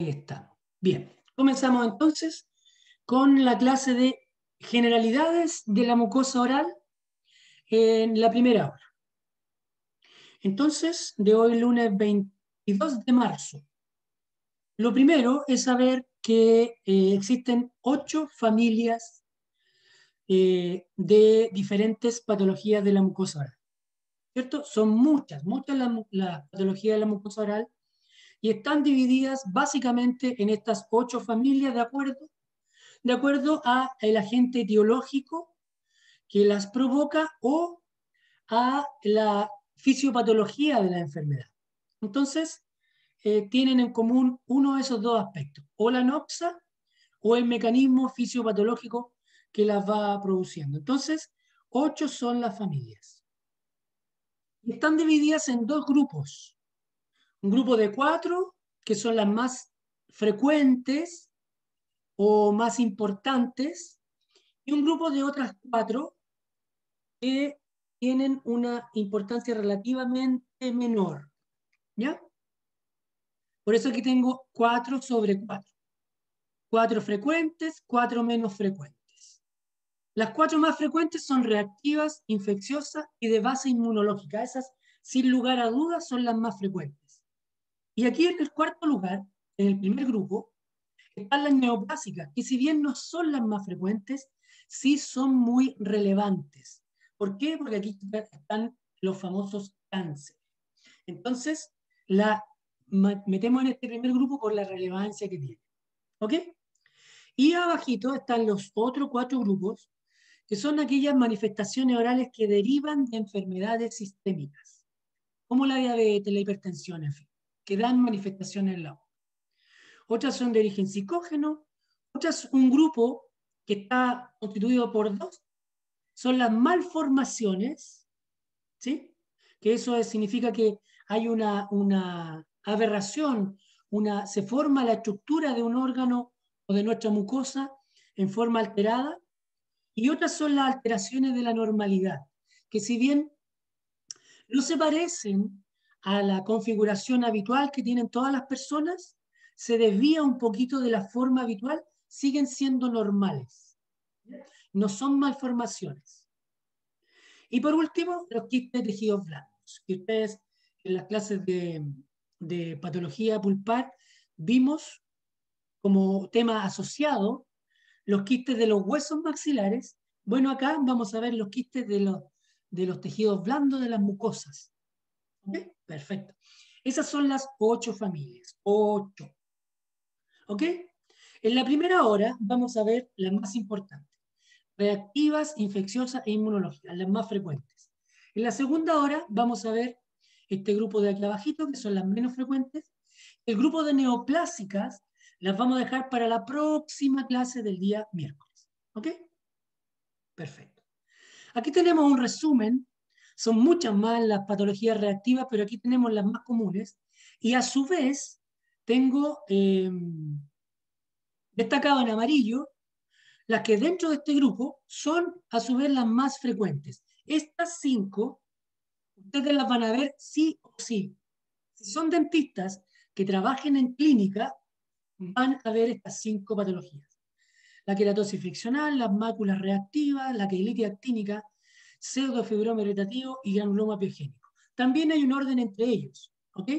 Ahí está. Bien, comenzamos entonces con la clase de generalidades de la mucosa oral en la primera hora. Entonces, de hoy lunes 22 de marzo. Lo primero es saber que existen 8 familias de diferentes patologías de la mucosa oral, ¿cierto? Son muchas las patologías de la mucosa oral y están divididas básicamente en estas 8 familias de acuerdo a el agente etiológico que las provoca o a la fisiopatología de la enfermedad. Entonces, tienen en común uno de esos dos aspectos, o la noxa o el mecanismo fisiopatológico que las va produciendo. Entonces, 8 son las familias. Están divididas en 2 grupos. Un grupo de 4, que son las más frecuentes o más importantes, y un grupo de otras 4 que tienen una importancia relativamente menor, ¿ya? Por eso aquí tengo 4 sobre 4. 4 frecuentes, 4 menos frecuentes. Las 4 más frecuentes son reactivas, infecciosas y de base inmunológica. Esas, sin lugar a dudas, son las más frecuentes. Y aquí en el cuarto lugar, en el primer grupo, están las neoplásicas, que si bien no son las más frecuentes, sí son muy relevantes. ¿Por qué? Porque aquí están los famosos cánceres. Entonces, la metemos en este primer grupo por la relevancia que tiene. ¿Ok? Y abajito están los otros 4 grupos, que son aquellas manifestaciones orales que derivan de enfermedades sistémicas, como la diabetes, la hipertensión, en fin, que dan manifestaciones en la boca. Otras son de origen psicógeno, otras un grupo que está constituido por 2, son las malformaciones, ¿sí? Que eso significa que hay una aberración, se forma la estructura de un órgano o de nuestra mucosa en forma alterada, y otras son las alteraciones de la normalidad, que si bien no se parecen a la configuración habitual que tienen todas las personas, se desvía un poquito de la forma habitual, siguen siendo normales. No son malformaciones. Y por último, los quistes de tejidos blandos, que ustedes en las clases de patología pulpar vimos como tema asociado los quistes de los huesos maxilares. Bueno, acá vamos a ver los quistes de los tejidos blandos de las mucosas. ¿Ok? Perfecto. Esas son las 8 familias. 8. ¿Ok? En la primera hora vamos a ver las más importantes. Reactivas, infecciosas e inmunológicas, las más frecuentes. En la segunda hora vamos a ver este grupo de aquí abajito, que son las menos frecuentes. El grupo de neoplásicas las vamos a dejar para la próxima clase del día miércoles. ¿Ok? Perfecto. Aquí tenemos un resumen. Son muchas más las patologías reactivas, pero aquí tenemos las más comunes. Y a su vez, tengo destacado en amarillo las que dentro de este grupo son a su vez las más frecuentes. Estas 5, ustedes las van a ver sí o sí. Si son dentistas que trabajen en clínica, van a ver estas 5 patologías. La queratosis friccional, las máculas reactivas, la queilitis actínica, pseudofibroma irritativo y granuloma piogénico. También hay un orden entre ellos. ¿Ok?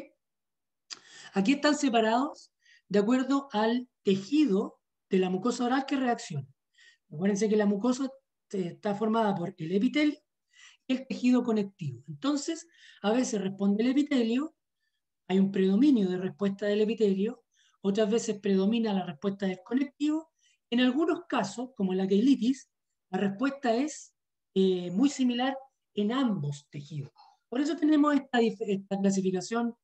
Aquí están separados de acuerdo al tejido de la mucosa oral que reacciona. Acuérdense que la mucosa está formada por el epitelio y el tejido conectivo. Entonces, a veces responde el epitelio, hay un predominio de respuesta del epitelio, otras veces predomina la respuesta del conectivo. En algunos casos, como en la queilitis, la respuesta es muy similar en ambos tejidos. Por eso tenemos esta clasificación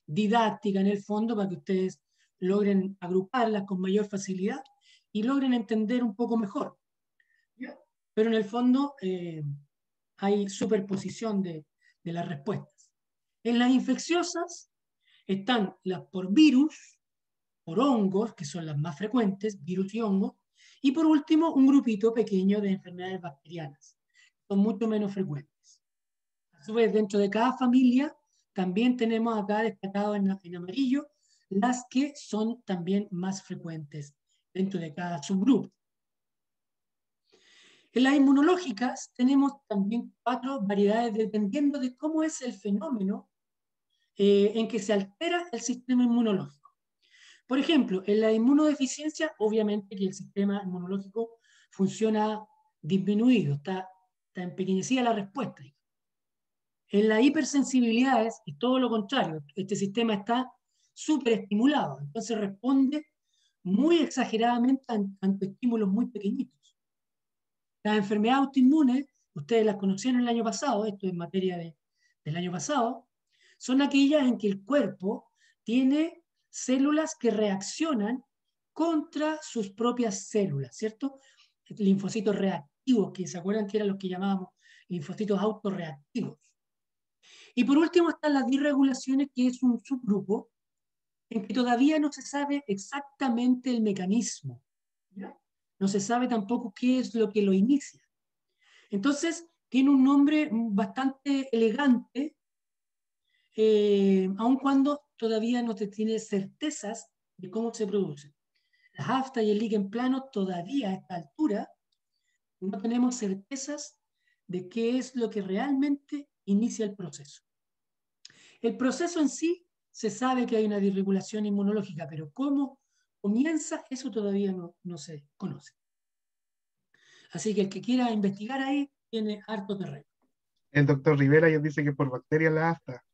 didáctica en el fondo para que ustedes logren agruparlas con mayor facilidad y logren entender un poco mejor. ¿Ya? Pero en el fondo hay superposición de las respuestas. En las infecciosas están las por virus, por hongos, que son las más frecuentes, virus y hongos, y por último un grupito pequeño de enfermedades bacterianas, son mucho menos frecuentes. A su vez, dentro de cada familia también tenemos acá destacado en amarillo las que son también más frecuentes dentro de cada subgrupo. En las inmunológicas tenemos también 4 variedades dependiendo de cómo es el fenómeno en que se altera el sistema inmunológico. Por ejemplo, en la inmunodeficiencia, obviamente que el sistema inmunológico funciona disminuido, está empequeñecida la respuesta. En las hipersensibilidades es todo lo contrario, este sistema está súper estimulado, entonces responde muy exageradamente ante estímulos muy pequeñitos. Las enfermedades autoinmunes, ustedes las conocieron el año pasado, esto es materia del año pasado, son aquellas en que el cuerpo tiene células que reaccionan contra sus propias células, ¿cierto? Linfocitos reactivos, que se acuerdan que eran los que llamábamos linfocitos autorreactivos. Y por último están las disregulaciones, que es un subgrupo en que todavía no se sabe exactamente el mecanismo, ¿ya? No se sabe tampoco qué es lo que lo inicia. Entonces, tiene un nombre bastante elegante, aun cuando todavía no se tiene certezas de cómo se produce. Las afta y el líquen plano todavía a esta altura no tenemos certezas de qué es lo que realmente inicia el proceso. El proceso en sí se sabe que hay una disregulación inmunológica, pero cómo comienza, eso todavía no se conoce. Así que el que quiera investigar ahí tiene harto terreno. El doctor Rivera ya dice que por bacterias la afta,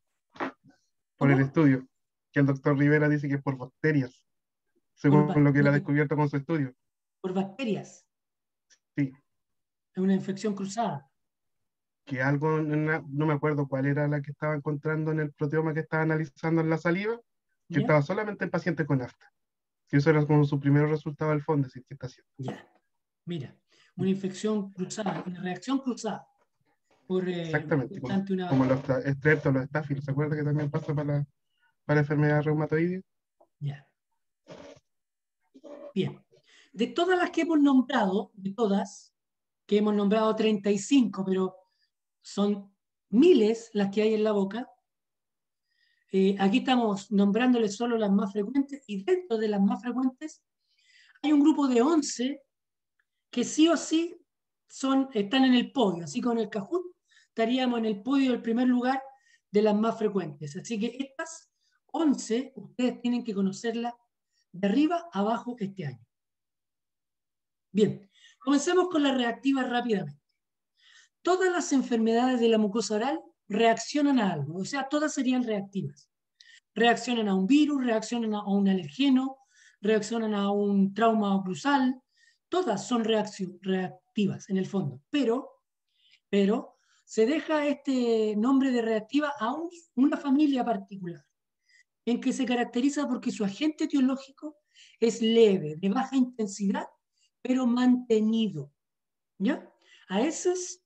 por el ¿Cómo? estudio. Que el doctor Rivera dice que por bacterias, Por, según lo que él ha descubierto con su estudio. por bacterias. Sí, Es una infección cruzada. que algo, no me acuerdo cuál era la que estaba encontrando en el proteoma que estaba analizando en la saliva, que ¿Ya? estaba solamente en pacientes con afta. Que eso era como su primer resultado del fondo, decir, ¿qué está haciendo? Ya. Mira, una infección cruzada, una reacción cruzada por Exactamente, ante una como bacteria. los estreptos, los estáfilos. ¿Se acuerda que también pasa para enfermedades reumatoides? Ya. Bien. De todas las que hemos nombrado, de todas, que hemos nombrado 35, pero son miles las que hay en la boca, aquí estamos nombrándoles solo las más frecuentes y dentro de las más frecuentes hay un grupo de 11 que sí o sí están en el podio, así con el Kahoot estaríamos en el podio del primer lugar de las más frecuentes. Así que estas 11 ustedes tienen que conocerlas de arriba a abajo este año. Bien, comencemos con las reactivas rápidamente. Todas las enfermedades de la mucosa oral reaccionan a algo, o sea, todas serían reactivas. Reaccionan a un virus, reaccionan a un alergeno, reaccionan a un trauma oclusal, todas son reactivas en el fondo, pero se deja este nombre de reactiva a una familia particular, en que se caracteriza porque su agente etiológico es leve, de baja intensidad, pero mantenido, ¿ya? A esas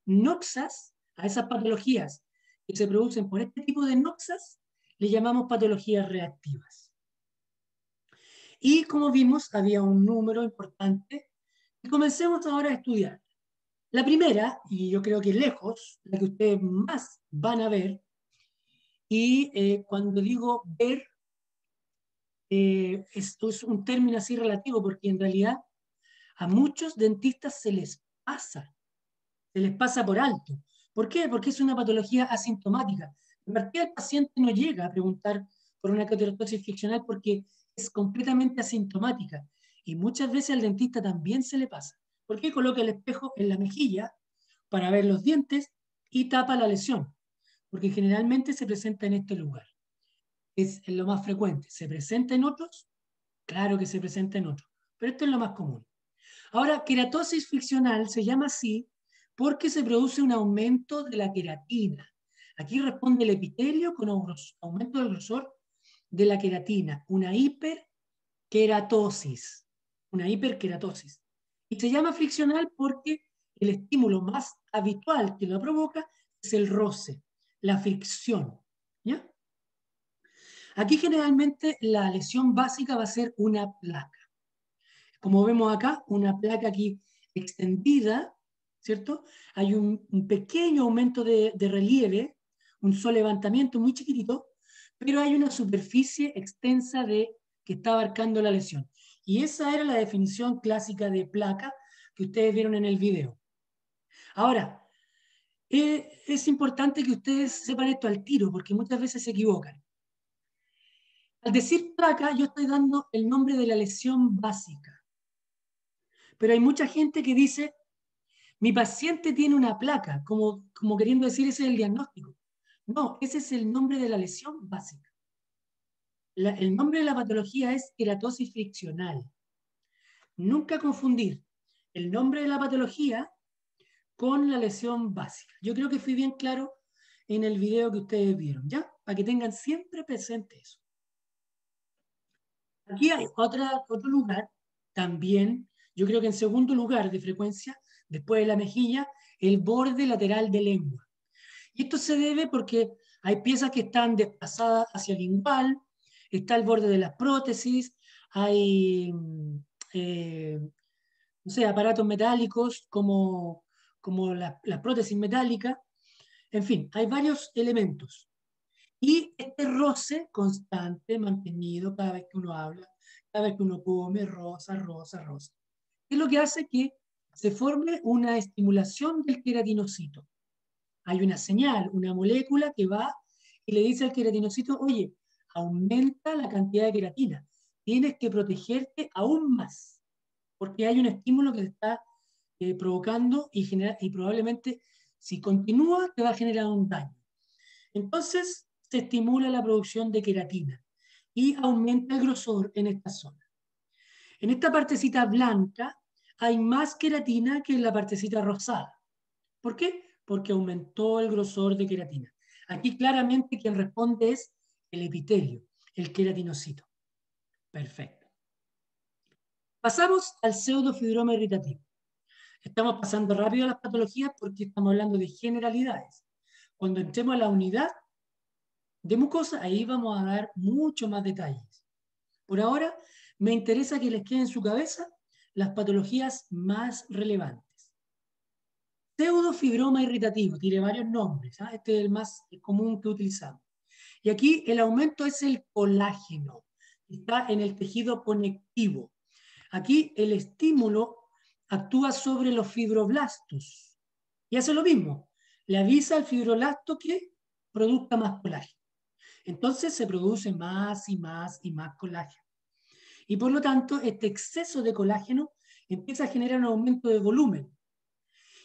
noxas, a esas patologías que se producen por este tipo de noxas, le llamamos patologías reactivas. Y como vimos, había un número importante. Y comencemos ahora a estudiar. La primera, y yo creo que lejos, la que ustedes más van a ver, y cuando digo ver, esto es un término así relativo, porque en realidad a muchos dentistas se les pasa por alto. ¿Por qué? Porque es una patología asintomática. En partida el paciente no llega a preguntar por una queratoptosis friccional porque es completamente asintomática. Y muchas veces al dentista también se le pasa. ¿Por qué? Coloca el espejo en la mejilla para ver los dientes y tapa la lesión. Porque generalmente se presenta en este lugar. Es lo más frecuente. ¿Se presenta en otros? Claro que se presenta en otros. Pero esto es lo más común. Ahora, queratosis friccional se llama así porque se produce un aumento de la queratina. Aquí responde el epitelio con aumento del grosor de la queratina, una hiperkeratosis, una hiperkeratosis. Y se llama friccional porque el estímulo más habitual que lo provoca es el roce, la fricción. ¿Ya? Aquí generalmente la lesión básica va a ser una placa. Como vemos acá, una placa aquí extendida, ¿cierto? Hay un pequeño aumento de relieve, un solevantamiento muy chiquitito, pero hay una superficie extensa que está abarcando la lesión. Y esa era la definición clásica de placa que ustedes vieron en el video. Ahora, es importante que ustedes sepan esto al tiro, porque muchas veces se equivocan. Al decir placa, yo estoy dando el nombre de la lesión básica. Pero hay mucha gente que dice, mi paciente tiene una placa, como queriendo decir ese es el diagnóstico. No, ese es el nombre de la lesión básica. El nombre de la patología es queratosis friccional. Nunca confundir el nombre de la patología con la lesión básica. Yo creo que fui bien claro en el video que ustedes vieron, ¿ya? Para que tengan siempre presente eso. Aquí hay otro lugar, también, yo creo que en segundo lugar de frecuencia, después de la mejilla, el borde lateral de lengua. Y esto se debe porque hay piezas que están desplazadas hacia el lingual, está el borde de las prótesis, hay, no sé, aparatos metálicos como las prótesis metálicas, en fin, hay varios elementos. Y este roce constante, mantenido cada vez que uno habla, cada vez que uno come, rosa, rosa, rosa. Es lo que hace que se forme una estimulación del queratinocito. Hay una señal, una molécula que va y le dice al queratinocito, oye, aumenta la cantidad de queratina, tienes que protegerte aún más, porque hay un estímulo que te está provocando y probablemente si continúa te va a generar un daño. Entonces se estimula la producción de queratina y aumenta el grosor en esta zona. En esta partecita blanca hay más queratina que en la partecita rosada. ¿Por qué? Porque aumentó el grosor de queratina. Aquí claramente quien responde es el epitelio, el queratinocito. Perfecto. Pasamos al pseudofibroma irritativo. Estamos pasando rápido a las patologías porque estamos hablando de generalidades. Cuando entremos a la unidad de mucosa, ahí vamos a dar mucho más detalles. Por ahora, me interesa que les queden en su cabeza las patologías más relevantes. Pseudofibroma irritativo, tiene varios nombres, ¿eh? Este es el más común que utilizamos. Y aquí el aumento es el colágeno, está en el tejido conectivo. Aquí el estímulo actúa sobre los fibroblastos y hace lo mismo, le avisa al fibroblasto que produzca más colágeno. Entonces se produce más y más y más colágeno. Y por lo tanto, este exceso de colágeno empieza a generar un aumento de volumen.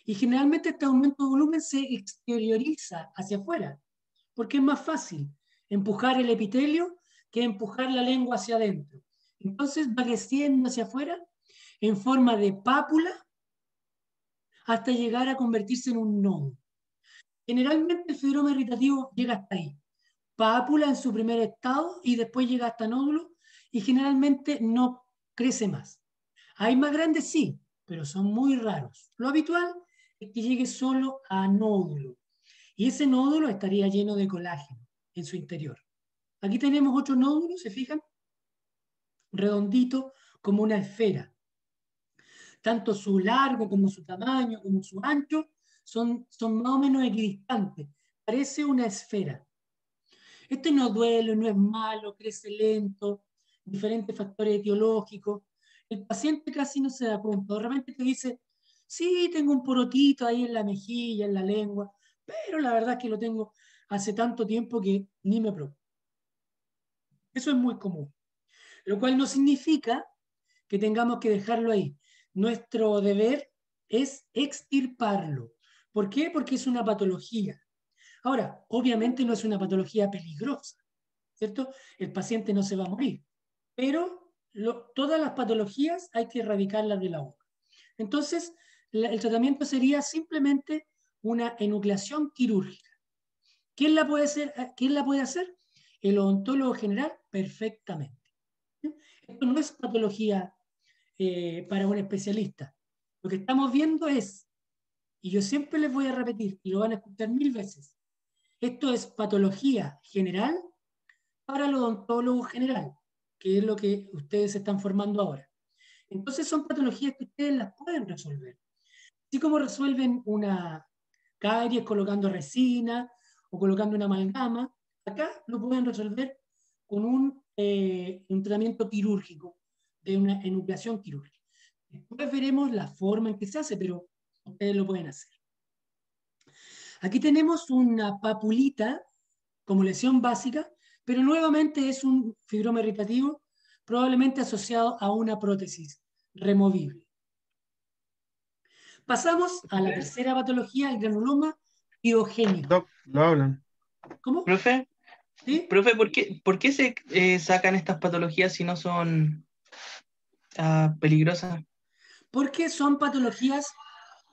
Y generalmente este aumento de volumen se exterioriza hacia afuera, porque es más fácil empujar el epitelio que empujar la lengua hacia adentro. Entonces va creciendo hacia afuera en forma de pápula hasta llegar a convertirse en un nodo. Generalmente el fibroma irritativo llega hasta ahí. Pápula en su primer estado y después llega hasta nódulo y generalmente no crece más. Hay más grandes, sí, pero son muy raros. Lo habitual es que llegue solo a nódulo y ese nódulo estaría lleno de colágeno en su interior. Aquí tenemos otro nódulo, ¿se fijan? Redondito como una esfera. Tanto su largo como su tamaño como su ancho son más o menos equidistantes. Parece una esfera. Este no duele, no es malo, crece lento, diferentes factores etiológicos. El paciente casi no se da cuenta. De repente te dice, sí, tengo un porotito ahí en la mejilla, en la lengua, pero la verdad es que lo tengo hace tanto tiempo que ni me preocupo. Eso es muy común. Lo cual no significa que tengamos que dejarlo ahí. Nuestro deber es extirparlo. ¿Por qué? Porque es una patología. Ahora, obviamente no es una patología peligrosa, ¿cierto? El paciente no se va a morir, pero todas las patologías hay que erradicarlas de la boca. Entonces, el tratamiento sería simplemente una enucleación quirúrgica. ¿Quién la puede hacer? ¿Quién la puede hacer? El odontólogo general, perfectamente. Esto no es patología para un especialista. Lo que estamos viendo es, y yo siempre les voy a repetir, y lo van a escuchar 1000 veces, esto es patología general para el odontólogo general, que es lo que ustedes se están formando ahora. Entonces son patologías que ustedes las pueden resolver. Así como resuelven una caries colocando resina o colocando una amalgama, Acá lo pueden resolver con un tratamiento quirúrgico, de una enucleación quirúrgica. Después veremos la forma en que se hace, pero ustedes lo pueden hacer. Aquí tenemos una papulita como lesión básica, pero nuevamente es un fibroma irritativo, probablemente asociado a una prótesis removible. Pasamos a la tercera patología, el granuloma piogénico. Doc, lo hablan. ¿Cómo? Profe, ¿Sí? profe, por qué se sacan estas patologías si no son peligrosas? Porque son patologías,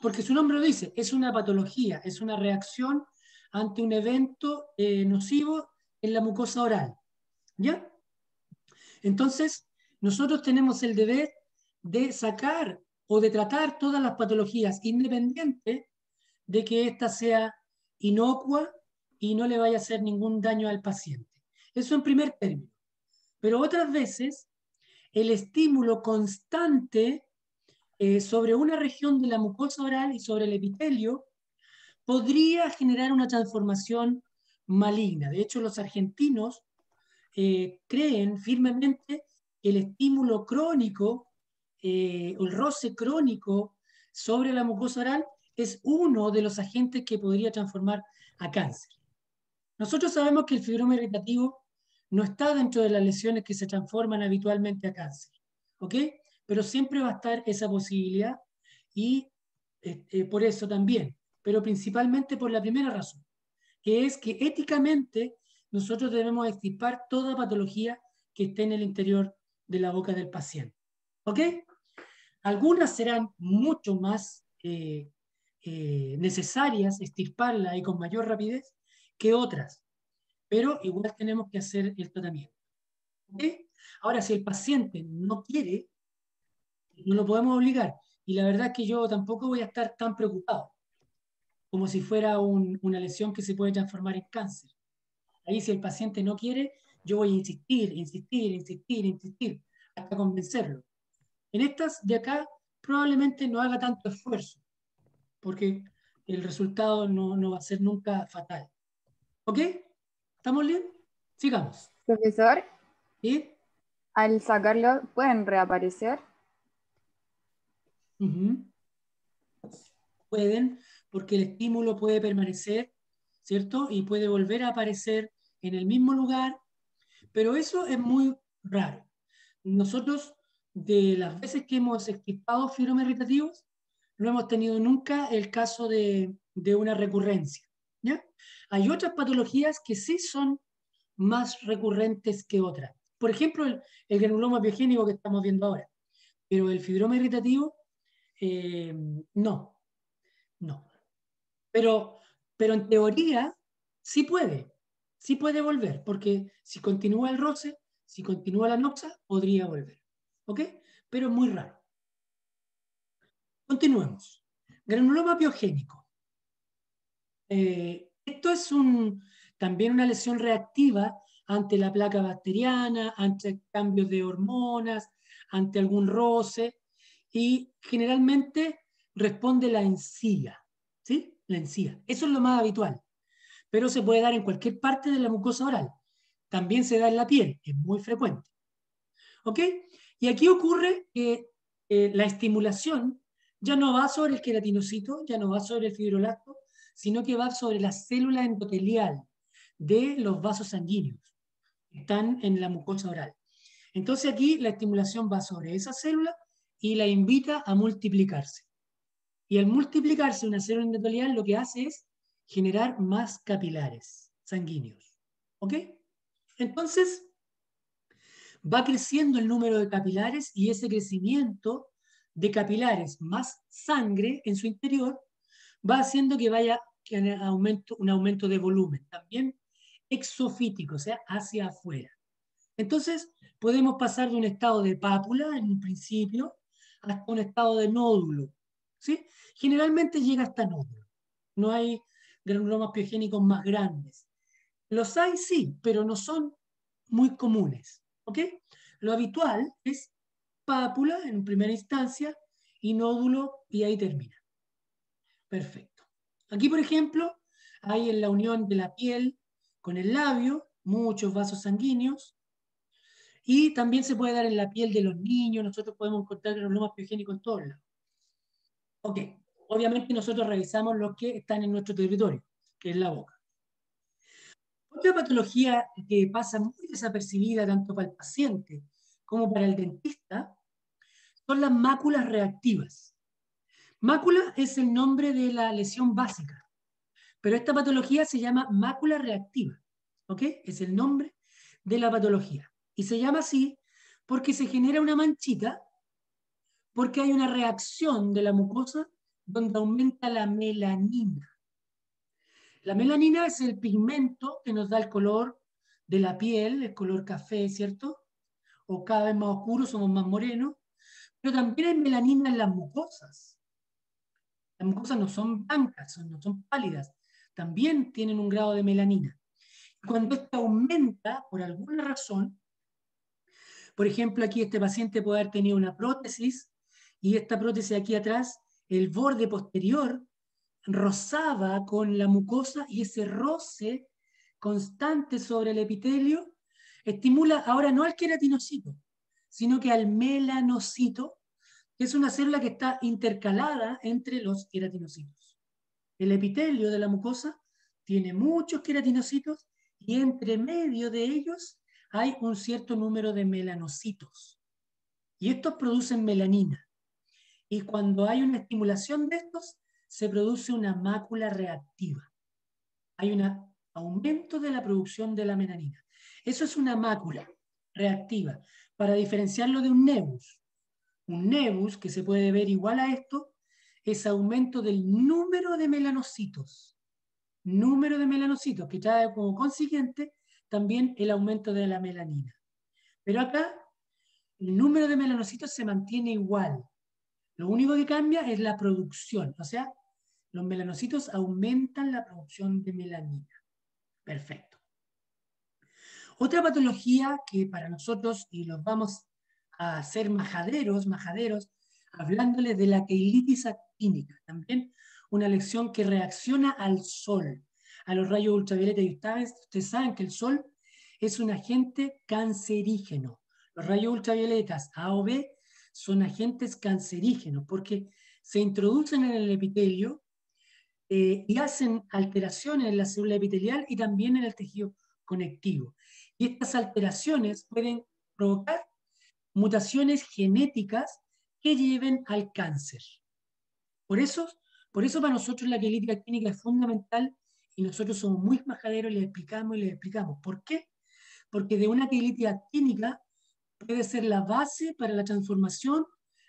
porque su nombre lo dice, es una patología, es una reacción ante un evento nocivo en la mucosa oral. ¿Ya? Entonces, nosotros tenemos el deber de sacar o de tratar todas las patologías independiente de que ésta sea inocua y no le vaya a hacer ningún daño al paciente. Eso en primer término. Pero otras veces, el estímulo constante sobre una región de la mucosa oral y sobre el epitelio podría generar una transformación maligna. De hecho, los argentinos creen firmemente que el estímulo crónico o el roce crónico sobre la mucosa oral es uno de los agentes que podría transformar a cáncer. Nosotros sabemos que el fibroma irritativo no está dentro de las lesiones que se transforman habitualmente a cáncer, ¿ok? Pero siempre va a estar esa posibilidad y por eso también, pero principalmente por la primera razón, que es que éticamente nosotros debemos extirpar toda patología que esté en el interior de la boca del paciente. ¿Ok? Algunas serán mucho más necesarias extirparla y con mayor rapidez que otras, pero igual tenemos que hacer el tratamiento. ¿Ok? Ahora, si el paciente no quiere, no lo podemos obligar. Y la verdad es que yo tampoco voy a estar tan preocupado como si fuera una lesión que se puede transformar en cáncer. Ahí si el paciente no quiere, yo voy a insistir, insistir, insistir, insistir, hasta convencerlo. En estas de acá probablemente no haga tanto esfuerzo, porque el resultado no va a ser nunca fatal. ¿Ok? ¿Estamos bien? Sigamos. Profesor, ¿Sí? al sacarlo, ¿pueden reaparecer? Pueden, porque el estímulo puede permanecer, ¿cierto? Y puede volver a aparecer en el mismo lugar, pero eso es muy raro. Nosotros, de las veces que hemos extirpado fibromas irritativos, no hemos tenido nunca el caso de una recurrencia, ¿ya? Hay otras patologías que sí son más recurrentes que otras. Por ejemplo, el granuloma piogénico que estamos viendo ahora. Pero el fibroma irritativo, no, no. Pero en teoría sí puede volver, porque si continúa el roce, si continúa la noxa, podría volver. ¿Ok? Pero es muy raro. Continuemos. Granuloma piogénico. Esto es también una lesión reactiva ante la placa bacteriana, ante cambios de hormonas, ante algún roce, y generalmente responde la encía, ¿sí? La encía. Eso es lo más habitual, pero se puede dar en cualquier parte de la mucosa oral. También se da en la piel, es muy frecuente. ¿Ok? Y aquí ocurre que la estimulación ya no va sobre el queratinocito, ya no va sobre el fibroblasto, sino que va sobre la célula endotelial de los vasos sanguíneos que están en la mucosa oral. Entonces aquí la estimulación va sobre esa célula y la invita a multiplicarse. Y al multiplicarse una célula endotelial lo que hace es generar más capilares sanguíneos. ¿Ok? Entonces va creciendo el número de capilares y ese crecimiento de capilares más sangre en su interior va haciendo que vaya un aumento de volumen, también exofítico, o sea, hacia afuera. Entonces, podemos pasar de un estado de pápula en un principio hasta un estado de nódulo, ¿sí? Generalmente llega hasta nódulo. No hay granulomas piogénicos más grandes. Los hay, sí, pero no son muy comunes, ¿ok? Lo habitual es pápula en primera instancia y nódulo y ahí termina. Perfecto. Aquí, por ejemplo, hay en la unión de la piel con el labio, muchos vasos sanguíneos, y también se puede dar en la piel de los niños. Nosotros podemos encontrar granulomas piogénicos en todos lados. Ok, obviamente nosotros revisamos los que están en nuestro territorio, que es la boca. Otra patología que pasa muy desapercibida tanto para el paciente como para el dentista son las máculas reactivas. Mácula es el nombre de la lesión básica, pero esta patología se llama mácula reactiva, ¿ok? Es el nombre de la patología. Y se llama así porque se genera una manchita, porque hay una reacción de la mucosa donde aumenta la melanina. La melanina es el pigmento que nos da el color de la piel, el color café, ¿cierto? O cada vez más oscuro, somos más morenos. Pero también hay melanina en las mucosas. Las mucosas no son blancas, no son pálidas. También tienen un grado de melanina. Cuando esto aumenta, por alguna razón, por ejemplo, aquí este paciente puede haber tenido una prótesis y esta prótesis aquí atrás, el borde posterior, rozaba con la mucosa y ese roce constante sobre el epitelio estimula ahora no al queratinocito, sino que al melanocito, que es una célula que está intercalada entre los queratinocitos. El epitelio de la mucosa tiene muchos queratinocitos y entre medio de ellos hay un cierto número de melanocitos. Y estos producen melanina. Y cuando hay una estimulación de estos, se produce una mácula reactiva. Hay un aumento de la producción de la melanina. Eso es una mácula reactiva. Para diferenciarlo de un nevus. Un nevus, que se puede ver igual a esto, es aumento del número de melanocitos. Número de melanocitos, que trae como consiguiente también el aumento de la melanina. Pero acá el número de melanocitos se mantiene igual. Lo único que cambia es la producción, o sea, los melanocitos aumentan la producción de melanina. Perfecto. Otra patología que para nosotros, y los vamos a hacer majaderos, hablándoles de la queilitis actínica, también una lección que reacciona al sol, a los rayos ultravioleta. Y ustedes saben que el sol es un agente cancerígeno. Los rayos ultravioletas A o B son agentes cancerígenos porque se introducen en el epitelio y hacen alteraciones en la célula epitelial y también en el tejido conectivo. Y estas alteraciones pueden provocar mutaciones genéticas que lleven al cáncer. Por eso para nosotros la queilitis actínica es fundamental y nosotros somos muy majaderos y les explicamos. ¿Por qué? Porque de una queilitis actínica puede ser la base para la transformación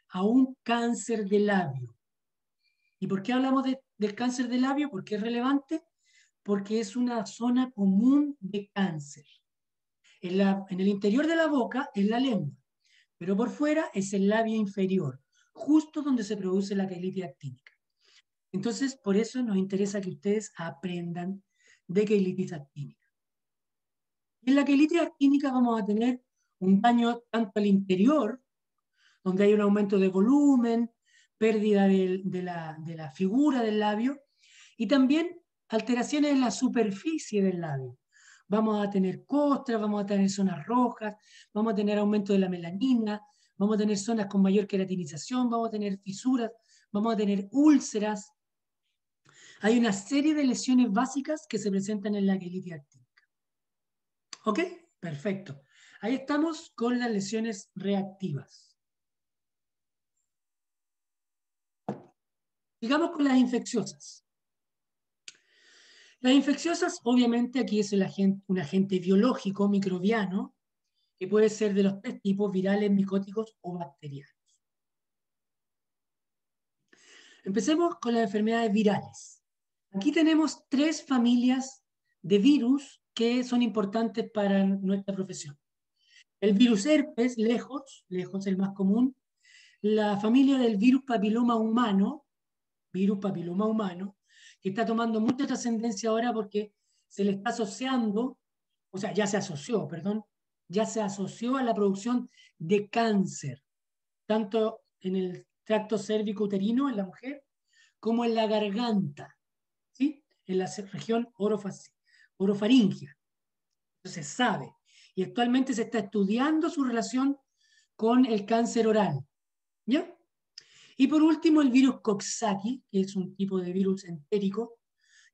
a un cáncer de labio. ¿Y por qué hablamos del cáncer de labio? Porque es relevante, porque es una zona común de cáncer. En el interior de la boca es la lengua, pero por fuera es el labio inferior, justo donde se produce la queilitis actínica. Entonces, por eso nos interesa que ustedes aprendan de queilitis actínica. En la queilitis actínica vamos a tener un daño tanto al interior, donde hay un aumento de volumen, pérdida de la figura del labio, y también alteraciones en la superficie del labio. Vamos a tener costras, vamos a tener zonas rojas, vamos a tener aumento de la melanina, vamos a tener zonas con mayor queratinización, vamos a tener fisuras, vamos a tener úlceras. Hay una serie de lesiones básicas que se presentan en la queilitis actínica. ¿Ok? Perfecto. Ahí estamos con las lesiones reactivas. Sigamos con las infecciosas. Las infecciosas, obviamente, aquí es un agente biológico, microbiano, que puede ser de los tres tipos: virales, micóticos o bacterianos. Empecemos con las enfermedades virales. Aquí tenemos tres familias de virus que son importantes para nuestra profesión. El virus herpes, lejos el más común. La familia del virus papiloma humano, que está tomando mucha trascendencia ahora porque se le está asociando, o sea, ya se asoció a la producción de cáncer, tanto en el tracto cérvico-uterino en la mujer, como en la garganta, ¿sí? En la región orofaringia. se sabe. Y actualmente se está estudiando su relación con el cáncer oral. ¿Ya? Y por último, el virus Coxsackie, que es un tipo de virus entérico,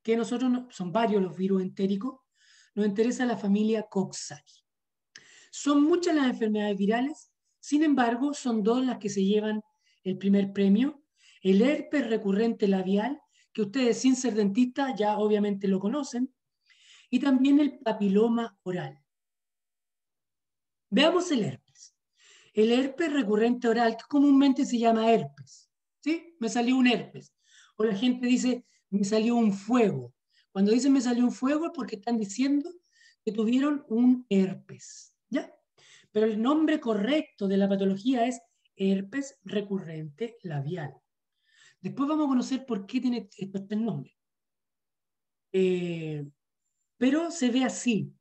que nosotros, son varios los virus entéricos, nos interesa la familia Coxsackie. Son muchas las enfermedades virales, sin embargo, son dos las que se llevan el primer premio. El herpes recurrente labial, que ustedes sin ser dentistas ya obviamente lo conocen, y también el papiloma oral. Veamos el herpes. El herpes recurrente oral, que comúnmente se llama herpes, ¿sí? Me salió un herpes. O la gente dice, me salió un fuego. Cuando dicen me salió un fuego es porque están diciendo que tuvieron un herpes, ¿ya? Pero el nombre correcto de la patología es herpes recurrente labial. Después vamos a conocer por qué tiene estos tres nombres. Pero se ve así,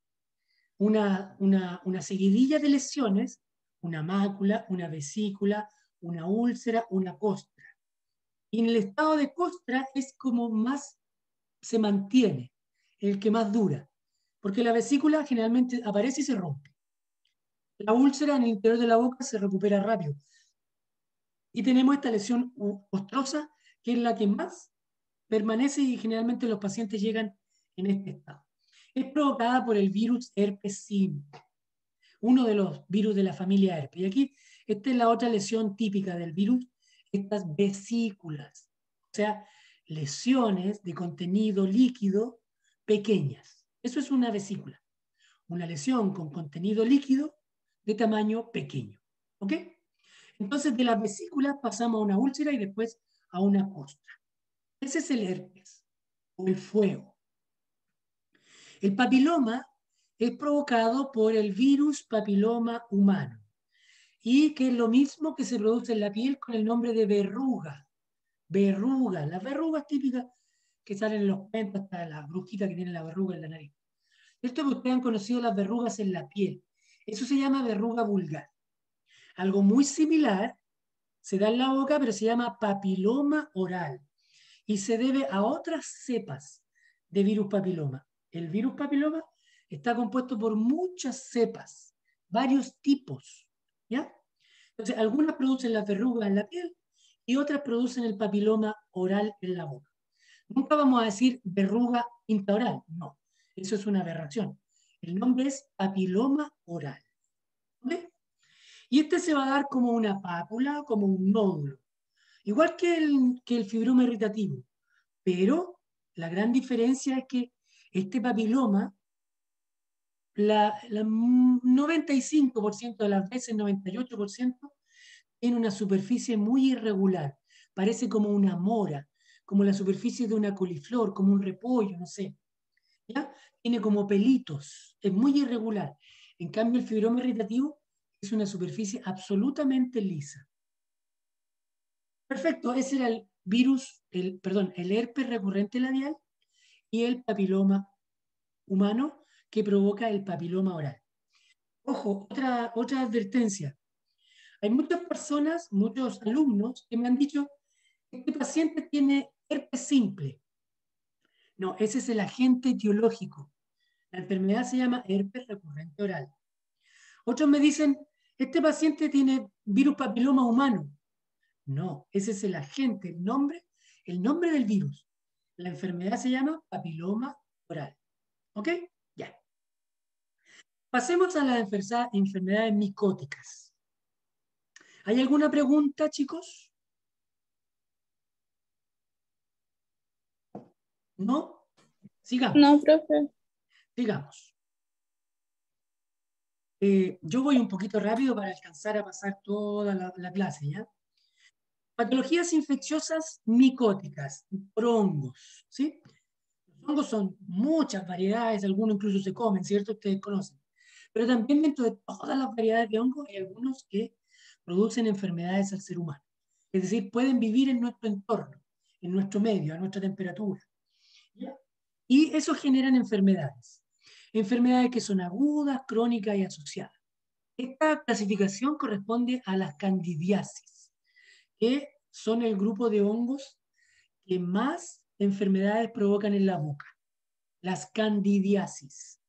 una seguidilla de lesiones, una mácula, una vesícula, una úlcera, una costra. Y en el estado de costra es como más se mantiene, el que más dura, porque la vesícula generalmente aparece y se rompe. La úlcera en el interior de la boca se recupera rápido. Y tenemos esta lesión costrosa, que es la que más permanece y generalmente los pacientes llegan en este estado. Es provocada por el virus herpes simple, uno de los virus de la familia herpes. Y aquí, esta es la otra lesión típica del virus, estas vesículas, o sea, lesiones de contenido líquido pequeñas. Eso es una vesícula, una lesión con contenido líquido de tamaño pequeño. ¿Ok? Entonces, de las vesículas pasamos a una úlcera y después a una costra. Ese es el herpes, o el fuego. El papiloma es provocado por el virus papiloma humano, y que es lo mismo que se produce en la piel con el nombre de verruga. Verruga, las verrugas típicas que salen en los cuentos, hasta la brujita que tiene la verruga en la nariz. Esto que ustedes han conocido las verrugas en la piel. Eso se llama verruga vulgar. Algo muy similar se da en la boca, pero se llama papiloma oral y se debe a otras cepas de virus papiloma. El virus papiloma está compuesto por muchas cepas, varios tipos, ¿ya? Entonces, algunas producen las verrugas en la piel y otras producen el papiloma oral en la boca. Nunca vamos a decir verruga intraoral, no, eso es una aberración. El nombre es papiloma oral. ¿Okay? Y este se va a dar como una pápula, como un nódulo, igual que el fibroma irritativo, pero la gran diferencia es que este papiloma, la 95% de las veces, 98%, tiene una superficie muy irregular, parece como una mora, como la superficie de una coliflor, como un repollo, no sé, ¿ya? Tiene como pelitos, es muy irregular. En cambio, el fibroma irritativo es una superficie absolutamente lisa. Perfecto, ese era el virus, el herpes recurrente labial y el papiloma humano que provoca el papiloma oral. Ojo, otra advertencia. Hay muchas personas, muchos alumnos que me han dicho que este paciente tiene herpes simple. No, ese es el agente etiológico. La enfermedad se llama herpes recurrente oral. Otros me dicen, este paciente tiene virus papiloma humano. No, ese es el agente, el nombre del virus. La enfermedad se llama papiloma oral. ¿Ok? Ya. Pasemos a las enfermedades micóticas. ¿Hay alguna pregunta, chicos? ¿No? Sigamos. No, profe. Sigamos. Yo voy un poquito rápido para alcanzar a pasar toda la clase, ¿ya? Patologías infecciosas micóticas, por hongos, ¿sí? Los hongos son muchas variedades, algunos incluso se comen, ¿cierto? Ustedes conocen. Pero también dentro de todas las variedades de hongos hay algunos que producen enfermedades al ser humano. Es decir, pueden vivir en nuestro entorno, en nuestro medio, a nuestra temperatura. ¿Ya? Y eso generan enfermedades. Enfermedades que son agudas, crónicas y asociadas. Esta clasificación corresponde a las candidiasis, que son el grupo de hongos que más enfermedades provocan en la boca. Las candidiasis.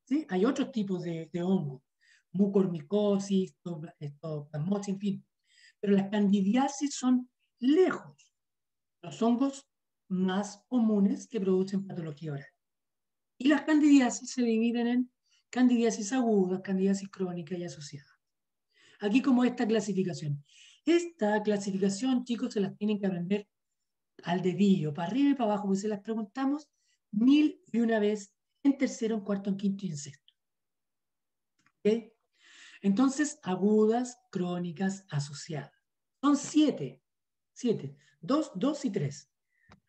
¿sí? Hay otros tipos de hongos, mucormicosis, plasmosis, en fin. Pero las candidiasis son lejos los hongos más comunes que producen patología oral. Y las candidiasis se dividen en candidiasis aguda, candidiasis crónica y asociada. Aquí como esta clasificación. Esta clasificación, chicos, se las tienen que aprender al dedillo, para arriba y para abajo, porque se las preguntamos 1001 vez en tercero, en cuarto, en quinto y en sexto. ¿Okay? Entonces, agudas, crónicas, asociadas. Son 7. 2, 2 y 3.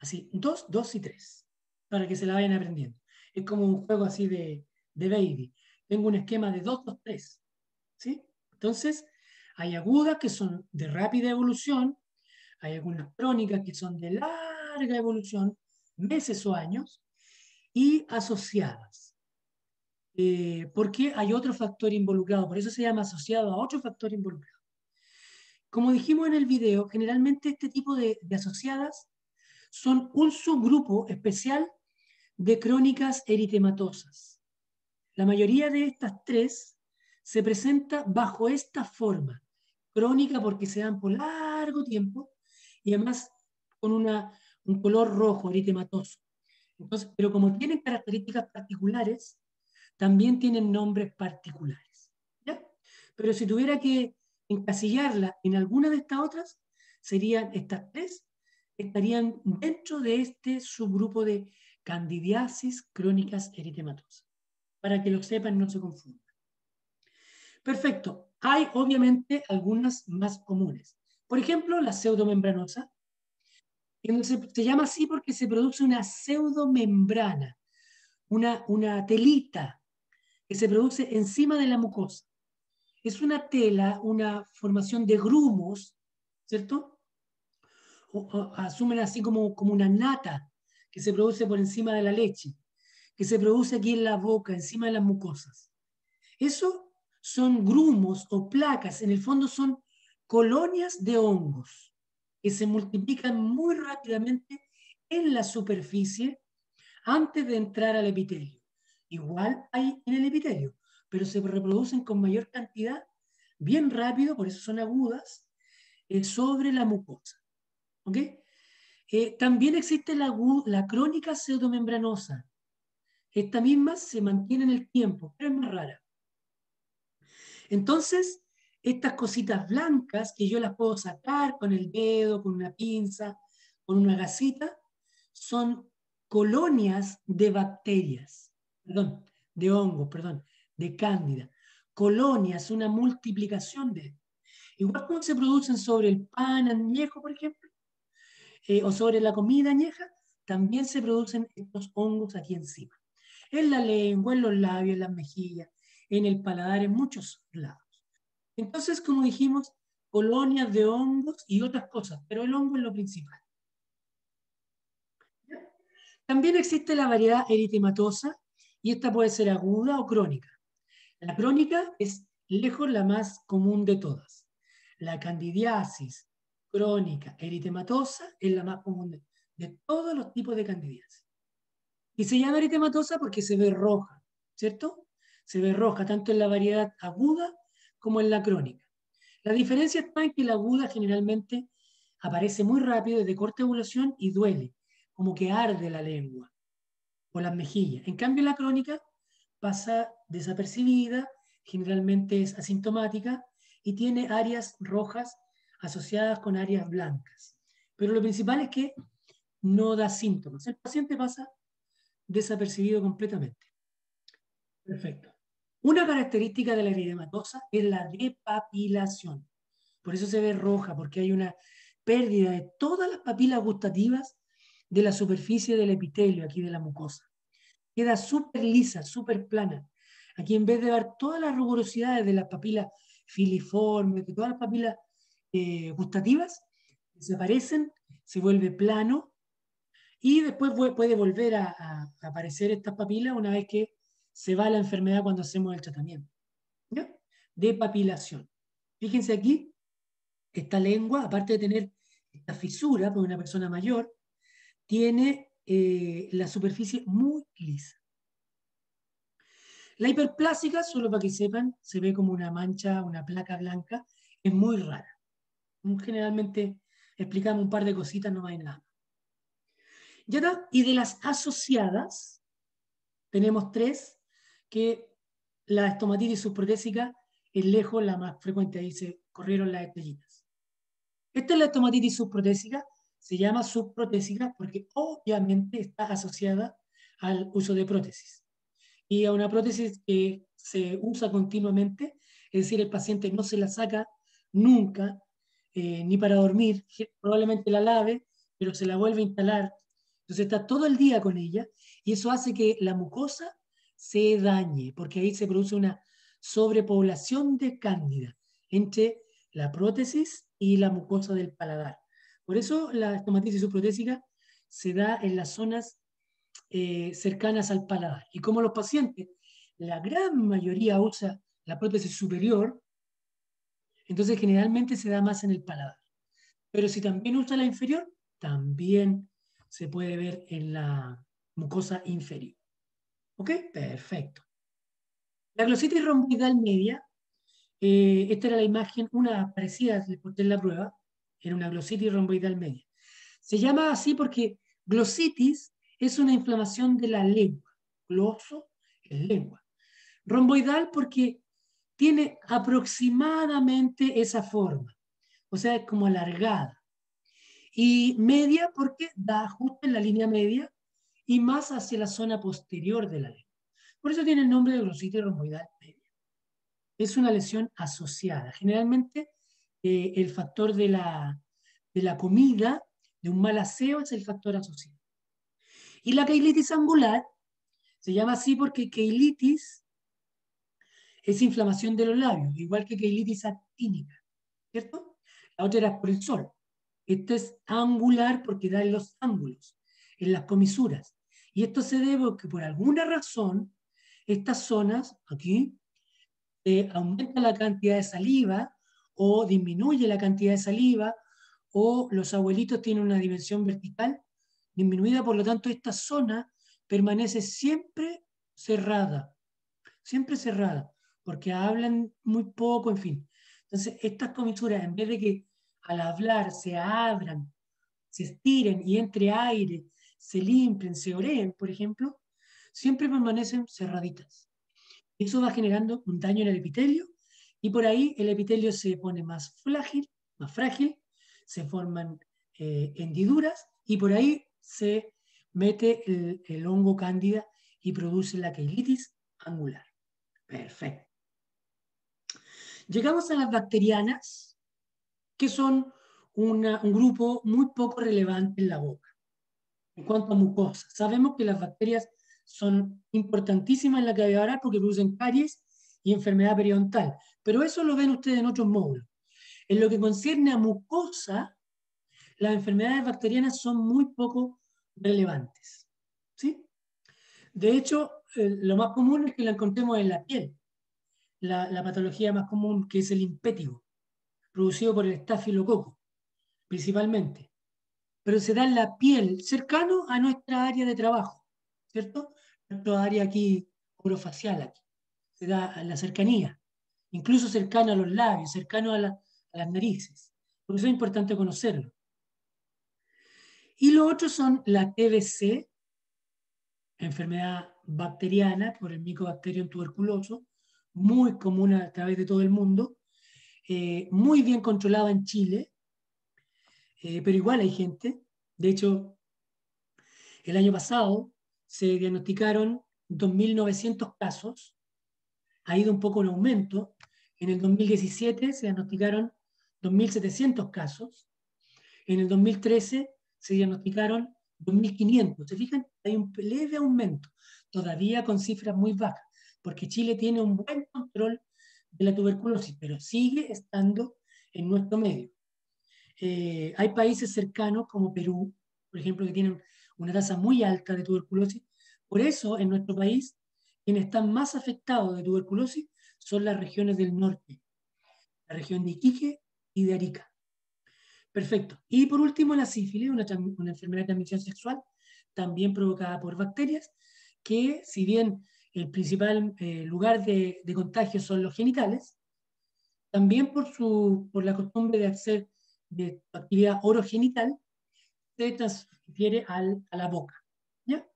Así, 2, 2 y 3. Para que se la vayan aprendiendo. Es como un juego así de baby. Tengo un esquema de 2, 2, 3. ¿Sí? Entonces, hay agudas que son de rápida evolución, hay algunas crónicas que son de larga evolución, meses o años, y asociadas. Porque hay otro factor involucrado, por eso se llama asociado a otro factor involucrado. Como dijimos en el video, generalmente este tipo de asociadas son un subgrupo especial de crónicas eritematosas. La mayoría de estas tres se presenta bajo esta forma. Crónica porque se dan por largo tiempo y además con un color rojo eritematoso. Entonces, pero como tienen características particulares, también tienen nombres particulares. ¿Ya? Pero si tuviera que encasillarla en alguna de estas otras, serían estas tres, estarían dentro de este subgrupo de candidiasis crónicas eritematosas. Para que lo sepan, no se confundan. Perfecto. Hay obviamente algunas más comunes. Por ejemplo, la pseudomembranosa. Se llama así porque se produce una pseudomembrana, una telita que se produce encima de la mucosa. Es una tela, una formación de grumos, ¿cierto? O asumen así como una nata que se produce por encima de la leche, que se produce aquí en la boca, encima de las mucosas. Eso son grumos o placas, en el fondo son colonias de hongos que se multiplican muy rápidamente en la superficie antes de entrar al epitelio. Igual hay en el epitelio, pero se reproducen con mayor cantidad, bien rápido, por eso son agudas, sobre la mucosa. ¿Ok? También existe la crónica pseudomembranosa. Esta misma se mantiene en el tiempo, pero es más rara. Entonces, estas cositas blancas que yo las puedo sacar con el dedo, con una pinza, con una gasita, son colonias de bacterias, perdón, de hongos, perdón, de cándida. Colonias, una multiplicación de. Igual como se producen sobre el pan añejo, por ejemplo, o sobre la comida añeja, también se producen estos hongos aquí encima. En la lengua, en los labios, en las mejillas, en el paladar, en muchos lados. Entonces, como dijimos, colonias de hongos y otras cosas, pero el hongo es lo principal. También existe la variedad eritematosa y esta puede ser aguda o crónica. La crónica es lejos la más común de todas. La candidiasis crónica eritematosa es la más común de todos los tipos de candidiasis. Y se llama eritematosa porque se ve roja, ¿cierto? Se ve roja tanto en la variedad aguda como en la crónica. La diferencia está en que la aguda generalmente aparece muy rápido, es de corta evolución y duele, como que arde la lengua o las mejillas. En cambio, la crónica pasa desapercibida, generalmente es asintomática y tiene áreas rojas asociadas con áreas blancas. Pero lo principal es que no da síntomas. El paciente pasa desapercibido completamente. Perfecto. Una característica de la eritematosa es la depapilación. Por eso se ve roja, porque hay una pérdida de todas las papilas gustativas de la superficie del epitelio, aquí de la mucosa. Queda súper lisa, súper plana. Aquí en vez de ver todas las rugosidades de las papilas filiformes, de todas las papilas gustativas, desaparecen, se vuelve plano y después puede volver a aparecer estas papilas una vez que se va la enfermedad cuando hacemos el tratamiento. ¿Ya? Depapilación. Fíjense aquí, esta lengua, aparte de tener esta fisura por una persona mayor, tiene la superficie muy lisa. La hiperplásica, solo para que sepan, se ve como una mancha, una placa blanca, es muy rara. Generalmente explicamos un par de cositas, no hay nada. Ya está. Y de las asociadas, tenemos 3, que la estomatitis subprotésica es lejos la más frecuente, ahí se corrieron las estrellitas. Esta es la estomatitis subprotésica, se llama subprotésica porque obviamente está asociada al uso de prótesis. Y a una prótesis que se usa continuamente, es decir, el paciente no se la saca nunca, ni para dormir, probablemente la lave, pero se la vuelve a instalar. Entonces está todo el día con ella y eso hace que la mucosa se dañe, porque ahí se produce una sobrepoblación de cándida entre la prótesis y la mucosa del paladar. Por eso la estomatitis subprotésica se da en las zonas cercanas al paladar. Y como los pacientes, la gran mayoría usa la prótesis superior, entonces generalmente se da más en el paladar. Pero si también usa la inferior, también se puede ver en la mucosa inferior. ¿Ok? Perfecto. La glositis romboidal media, esta era la imagen, una parecida, les porté en la prueba, era una glositis romboidal media. Se llama así porque glositis es una inflamación de la lengua. Gloso es lengua. Romboidal porque tiene aproximadamente esa forma, o sea, es como alargada. Y media porque da justo en la línea media y más hacia la zona posterior de la lengua. Por eso tiene el nombre de glositis romboidal media. Es una lesión asociada. Generalmente el factor de la comida, de un mal aseo, es el factor asociado. Y la queilitis angular se llama así porque queilitis es inflamación de los labios, igual que queilitis actínica, ¿cierto? La otra era por el sol. Esta es angular porque da en los ángulos, en las comisuras. Y esto se debe a que por alguna razón estas zonas, aquí, aumenta la cantidad de saliva o disminuye la cantidad de saliva o los abuelitos tienen una dimensión vertical disminuida, por lo tanto esta zona permanece siempre cerrada, porque hablan muy poco, en fin. Entonces estas comisuras, en vez de que al hablar se abran, se estiren y entre aire, se limpien, se oreen, por ejemplo, siempre permanecen cerraditas. Eso va generando un daño en el epitelio y por ahí el epitelio se pone más frágil, se forman hendiduras y por ahí se mete el hongo cándida y produce la queilitis angular. Perfecto. Llegamos a las bacterianas, que son un grupo muy poco relevante en la boca. En cuanto a mucosa, sabemos que las bacterias son importantísimas en la cavidad oral porque producen caries y enfermedad periodontal, pero eso lo ven ustedes en otros módulos. En lo que concierne a mucosa, las enfermedades bacterianas son muy poco relevantes, ¿sí? De hecho, lo más común es que la encontremos en la piel. La patología más común, que es el impétigo, producido por el estafilococo, principalmente. Pero se da en la piel, cercano a nuestra área de trabajo, ¿cierto? Nuestra área aquí, orofacial aquí. Se da en la cercanía, incluso cercano a los labios, cercano a las narices. Por eso es importante conocerlo. Y lo otro son la TBC, enfermedad bacteriana por el Mycobacterium tuberculoso, muy común a través de todo el mundo, muy bien controlada en Chile, pero igual hay gente. De hecho, el año pasado se diagnosticaron 2.900 casos, ha ido un poco en aumento. En el 2017 se diagnosticaron 2.700 casos, en el 2013 se diagnosticaron 2.500. ¿Se fijan? Hay un leve aumento, todavía con cifras muy bajas, porque Chile tiene un buen control de la tuberculosis, pero sigue estando en nuestro medio. Hay países cercanos como Perú, por ejemplo, que tienen una tasa muy alta de tuberculosis. Por eso, en nuestro país, quienes están más afectados de tuberculosis son las regiones del norte, la región de Iquique y de Arica. Perfecto. Y por último, la sífilis, una enfermedad de transmisión sexual, también provocada por bacterias, que si bien el principal lugar de contagio son los genitales, también por la costumbre de hacer de actividad orogenital, se transfiere a la boca, ¿ya?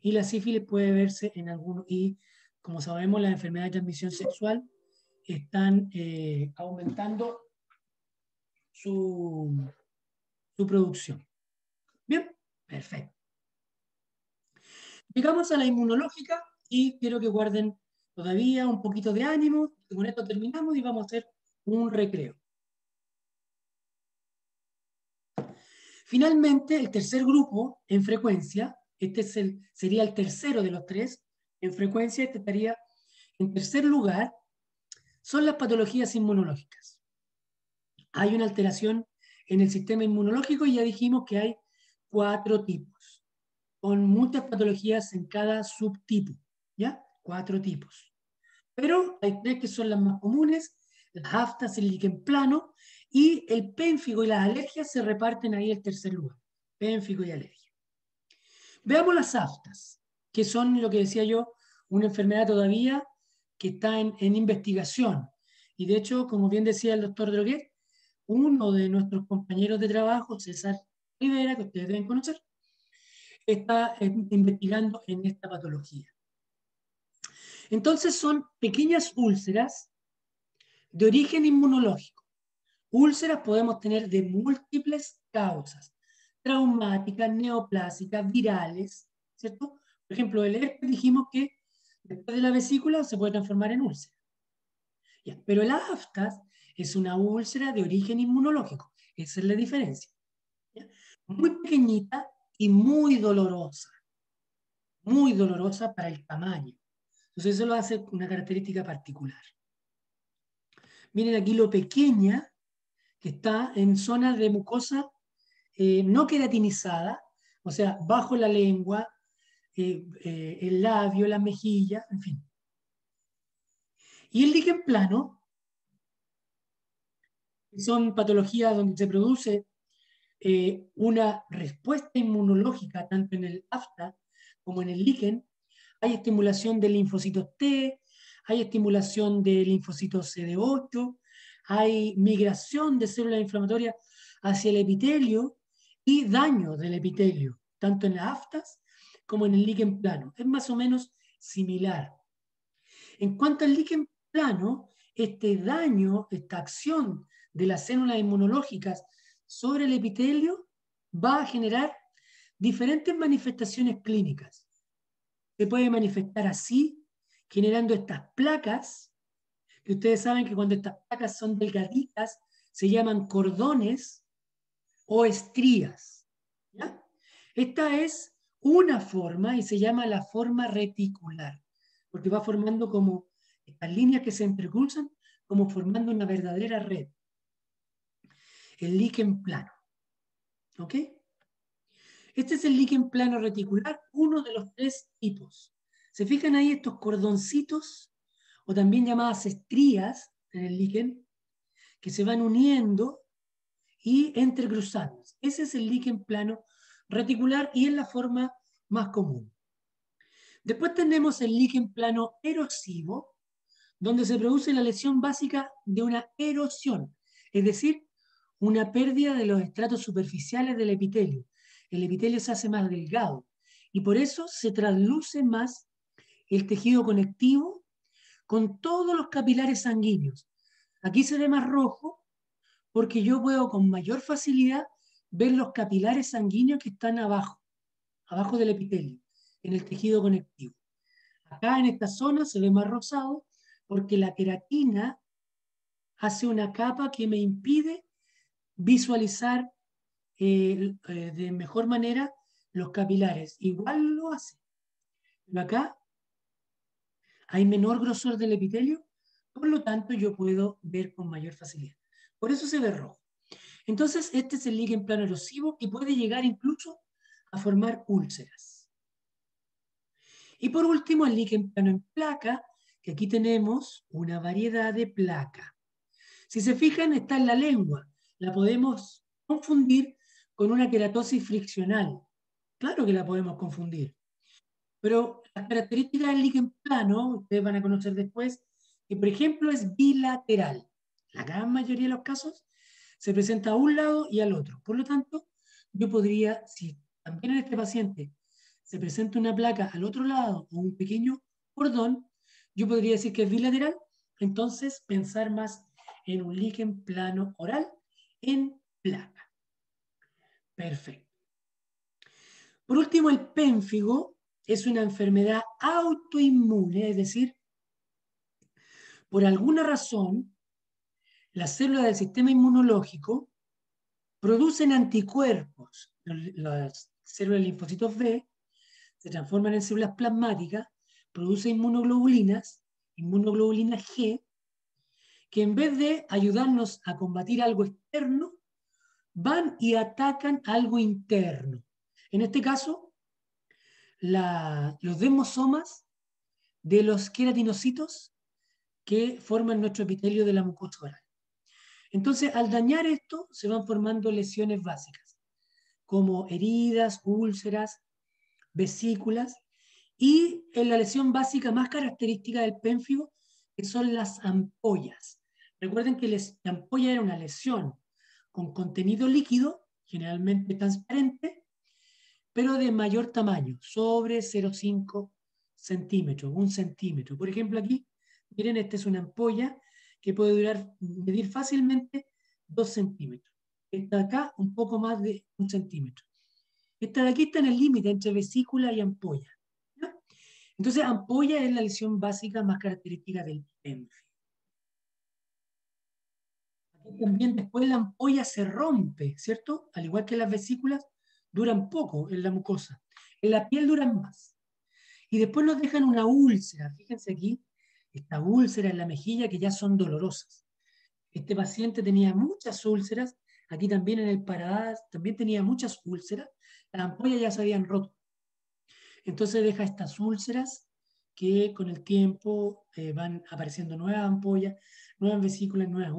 Y la sífilis puede verse en algunos, y como sabemos, las enfermedades de transmisión sexual están aumentando su producción. Bien, perfecto. Llegamos a la inmunológica y quiero que guarden todavía un poquito de ánimo. Con esto terminamos y vamos a hacer un recreo. Finalmente, el tercer grupo en frecuencia, sería el tercero de los tres, en frecuencia este estaría en tercer lugar, son las patologías inmunológicas. Hay una alteración en el sistema inmunológico y ya dijimos que hay 4 tipos, con muchas patologías en cada subtipo, ¿ya? 4 tipos. Pero hay 3 que son las más comunes, las aftas, el líquen plano, y el pénfigo y las alergias se reparten ahí el tercer lugar, pénfigo y alergia. Veamos las aftas, que son, lo que decía yo, una enfermedad todavía que está en investigación. Y de hecho, como bien decía el doctor Droguet, uno de nuestros compañeros de trabajo, César Rivera, que ustedes deben conocer, está investigando en esta patología. Entonces son pequeñas úlceras de origen inmunológico. Úlceras podemos tener de múltiples causas, traumáticas, neoplásicas, virales, ¿cierto? Por ejemplo, el herpes dijimos que después de la vesícula se puede transformar en úlcera. Ya, pero el aftas es una úlcera de origen inmunológico. Esa es la diferencia. ¿Ya? Muy pequeñita y muy dolorosa para el tamaño. Entonces eso lo hace una característica particular. Miren aquí lo pequeña que está en zonas de mucosa no queratinizada, o sea, bajo la lengua, el labio, la mejilla, en fin. Y el líquen plano son patologías donde se produce una respuesta inmunológica tanto en el afta como en el líquen. Hay estimulación de linfocitos T, hay estimulación de linfocitos CD8, hay migración de células inflamatorias hacia el epitelio y daño del epitelio, tanto en las aftas como en el líquen plano. Es más o menos similar. En cuanto al líquen plano, este daño, esta acción de las células inmunológicas sobre el epitelio va a generar diferentes manifestaciones clínicas. Se puede manifestar así, generando estas placas, que ustedes saben que cuando estas placas son delgaditas, se llaman cordones o estrías. ¿Ya? Esta es una forma y se llama la forma reticular, porque va formando como estas líneas que se entrecruzan, como formando una verdadera red. El líquen plano. ¿Ok? Este es el líquen plano reticular, uno de los 3 tipos. ¿Se fijan ahí estos cordoncitos, o también llamadas estrías en el líquen, que se van uniendo y entrecruzando? Ese es el líquen plano reticular y es la forma más común. Después tenemos el líquen plano erosivo, donde se produce la lesión básica de una erosión, es decir, una pérdida de los estratos superficiales del epitelio. El epitelio se hace más delgado y por eso se trasluce más el tejido conectivo con todos los capilares sanguíneos. Aquí se ve más rojo porque yo puedo con mayor facilidad ver los capilares sanguíneos que están abajo del epitelio, en el tejido conectivo. Acá en esta zona se ve más rosado porque la queratina hace una capa que me impide visualizar de mejor manera los capilares. Igual lo hace. Pero acá hay menor grosor del epitelio, por lo tanto yo puedo ver con mayor facilidad. Por eso se ve rojo. Entonces este es el líquen plano erosivo y puede llegar incluso a formar úlceras. Y por último el líquen plano en placa, que aquí tenemos una variedad de placa. Si se fijan, está en la lengua. La podemos confundir con una queratosis friccional. Claro que la podemos confundir. Pero las características del líquen plano, ustedes van a conocer después, que por ejemplo es bilateral. La gran mayoría de los casos se presenta a un lado y al otro. Por lo tanto, yo podría, si también en este paciente se presenta una placa al otro lado o un pequeño cordón, yo podría decir que es bilateral, entonces pensar más en un líquen plano oral en placa. Perfecto. Por último, el pénfigo es una enfermedad autoinmune, es decir, por alguna razón, las células del sistema inmunológico producen anticuerpos. Las células de linfocitos B se transforman en células plasmáticas, producen inmunoglobulinas, inmunoglobulina G, que en vez de ayudarnos a combatir algo externo, van y atacan algo interno. En este caso, los desmosomas de los queratinocitos que forman nuestro epitelio de la mucosa oral. Entonces, al dañar esto, se van formando lesiones básicas, como heridas, úlceras, vesículas, y en la lesión básica más característica del pénfigo, que son las ampollas. Recuerden que la ampolla era una lesión con contenido líquido, generalmente transparente, pero de mayor tamaño, sobre 0,5 centímetros, 1 centímetro. Por ejemplo, aquí, miren, esta es una ampolla que puede medir fácilmente 2 centímetros. Esta de acá, un poco más de 1 centímetro. Esta de aquí está en el límite entre vesícula y ampolla. ¿Ya? Entonces, ampolla es la lesión básica más característica del pénfigo. Aquí también después la ampolla se rompe, ¿cierto? Al igual que las vesículas, duran poco en la mucosa. En la piel duran más. Y después nos dejan una úlcera. Fíjense aquí, esta úlcera en la mejilla que ya son dolorosas. Este paciente tenía muchas úlceras, aquí también en el paladar también tenía muchas úlceras, las ampollas ya se habían roto. Entonces deja estas úlceras que con el tiempo van apareciendo nuevas ampollas, nuevas vesículas, nuevas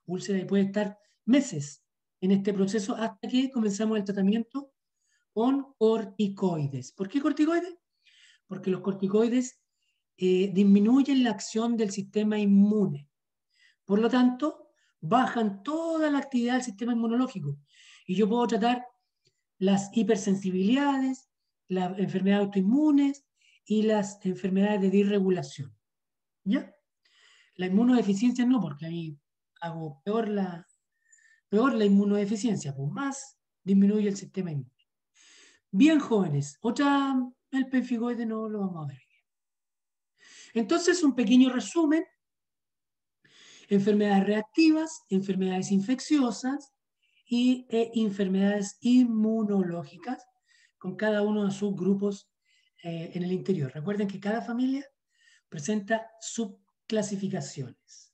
úlceras, y puede estar meses en este proceso hasta que comenzamos el tratamiento con corticoides. ¿Por qué corticoides? Porque los corticoides disminuyen la acción del sistema inmune. Por lo tanto, bajan toda la actividad del sistema inmunológico. Y yo puedo tratar las hipersensibilidades, las enfermedades autoinmunes y las enfermedades de disregulación. ¿Ya? La inmunodeficiencia no, porque ahí hago peor la inmunodeficiencia, pues más disminuye el sistema inmune. Bien, jóvenes, el pénfigoide no lo vamos a ver. Entonces, un pequeño resumen: enfermedades reactivas, enfermedades infecciosas y enfermedades inmunológicas, con cada uno de sus grupos en el interior. Recuerden que cada familia presenta subclasificaciones.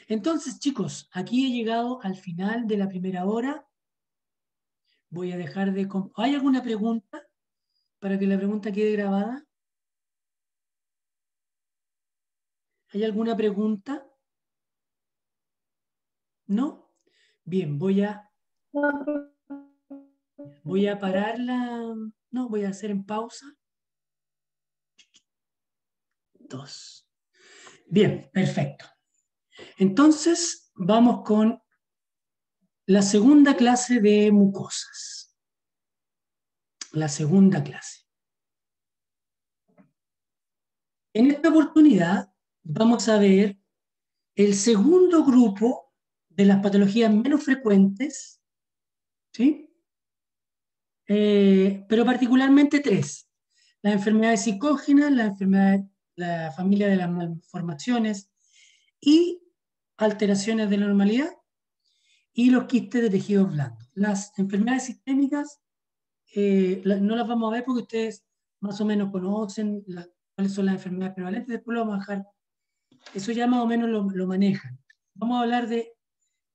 Entonces, chicos, aquí he llegado al final de la primera hora. Voy a dejar de... ¿Hay alguna pregunta para que la pregunta quede grabada? ¿Hay alguna pregunta? ¿No? Bien, voy a parar la... No, voy a hacer en pausa. 2. Bien, perfecto. Entonces, vamos con la segunda clase de mucosas. La segunda clase. En esta oportunidad vamos a ver el segundo grupo de las patologías menos frecuentes, ¿sí? Pero particularmente 3. Las enfermedades psicógenas, la familia de las malformaciones y alteraciones de la normalidad, y los quistes de tejidos blandos. Las enfermedades sistémicas no las vamos a ver porque ustedes más o menos conocen cuáles son las enfermedades prevalentes, después lo vamos a dejar. Eso ya más o menos lo manejan. Vamos a hablar de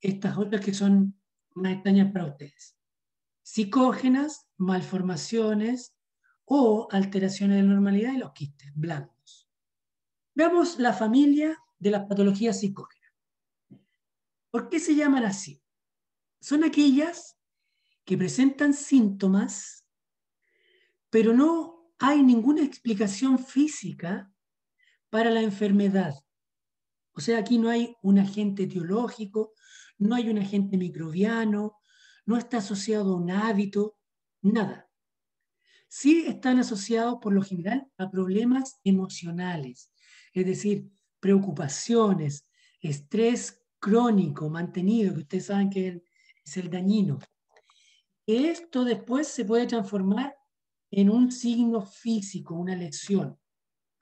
estas otras que son más extrañas para ustedes. Psicógenas, malformaciones o alteraciones de la normalidad y los quistes blandos. Veamos la familia de las patologías psicógenas. ¿Por qué se llaman así? Son aquellas que presentan síntomas, pero no hay ninguna explicación física para la enfermedad. O sea, aquí no hay un agente etiológico, no hay un agente microbiano, no está asociado a un hábito, nada. Sí están asociados por lo general a problemas emocionales, es decir, preocupaciones, estrés crónico, mantenido, que ustedes saben que es el dañino. Esto después se puede transformar en un signo físico, una lesión,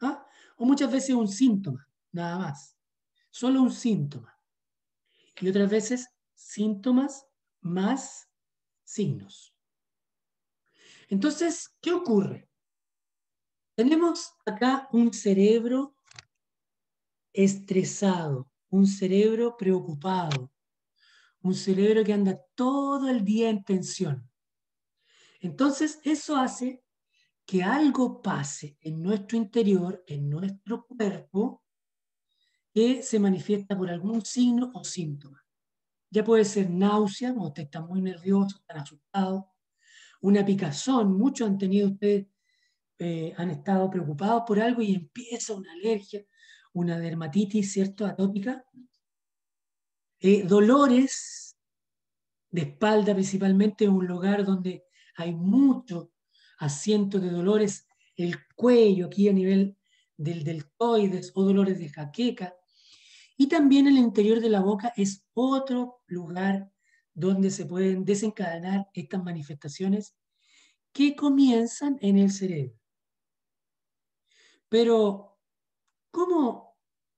¿ah? O muchas veces un síntoma, nada más, solo un síntoma. Y otras veces síntomas más signos. Entonces, ¿qué ocurre? Tenemos acá un cerebro estresado, un cerebro preocupado, un cerebro que anda todo el día en tensión. Entonces, eso hace que algo pase en nuestro interior, en nuestro cuerpo, que se manifiesta por algún signo o síntoma. Ya puede ser náusea, cuando usted está muy nervioso, está asustado, una picazón, muchos han tenido ustedes, han estado preocupados por algo y empieza una alergia, una dermatitis, ¿cierto?, atópica. Dolores de espalda, principalmente en un lugar donde hay mucho asiento de dolores, el cuello aquí a nivel del deltoides o dolores de jaqueca. Y también el interior de la boca es otro lugar donde se pueden desencadenar estas manifestaciones que comienzan en el cerebro. Pero, ¿cómo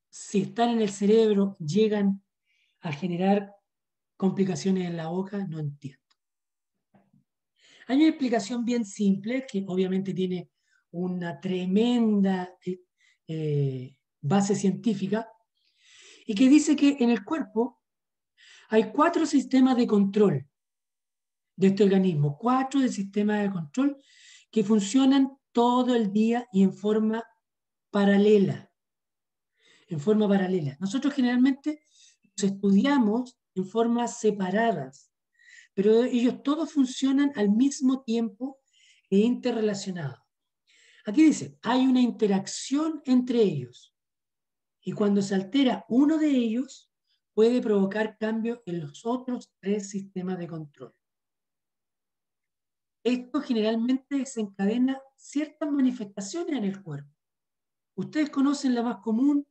si están en el cerebro llegan a generar complicaciones en la boca? No entiendo. Hay una explicación bien simple que obviamente tiene una tremenda base científica y que dice que en el cuerpo hay 4 sistemas de control de este organismo, 4 de sistemas de control que funcionan todo el día y en forma paralela. En forma paralela. Nosotros generalmente los estudiamos en formas separadas, pero ellos todos funcionan al mismo tiempo e interrelacionados. Aquí dice, hay una interacción entre ellos y cuando se altera uno de ellos puede provocar cambios en los otros 3 sistemas de control. Esto generalmente desencadena ciertas manifestaciones en el cuerpo. Ustedes conocen la más común,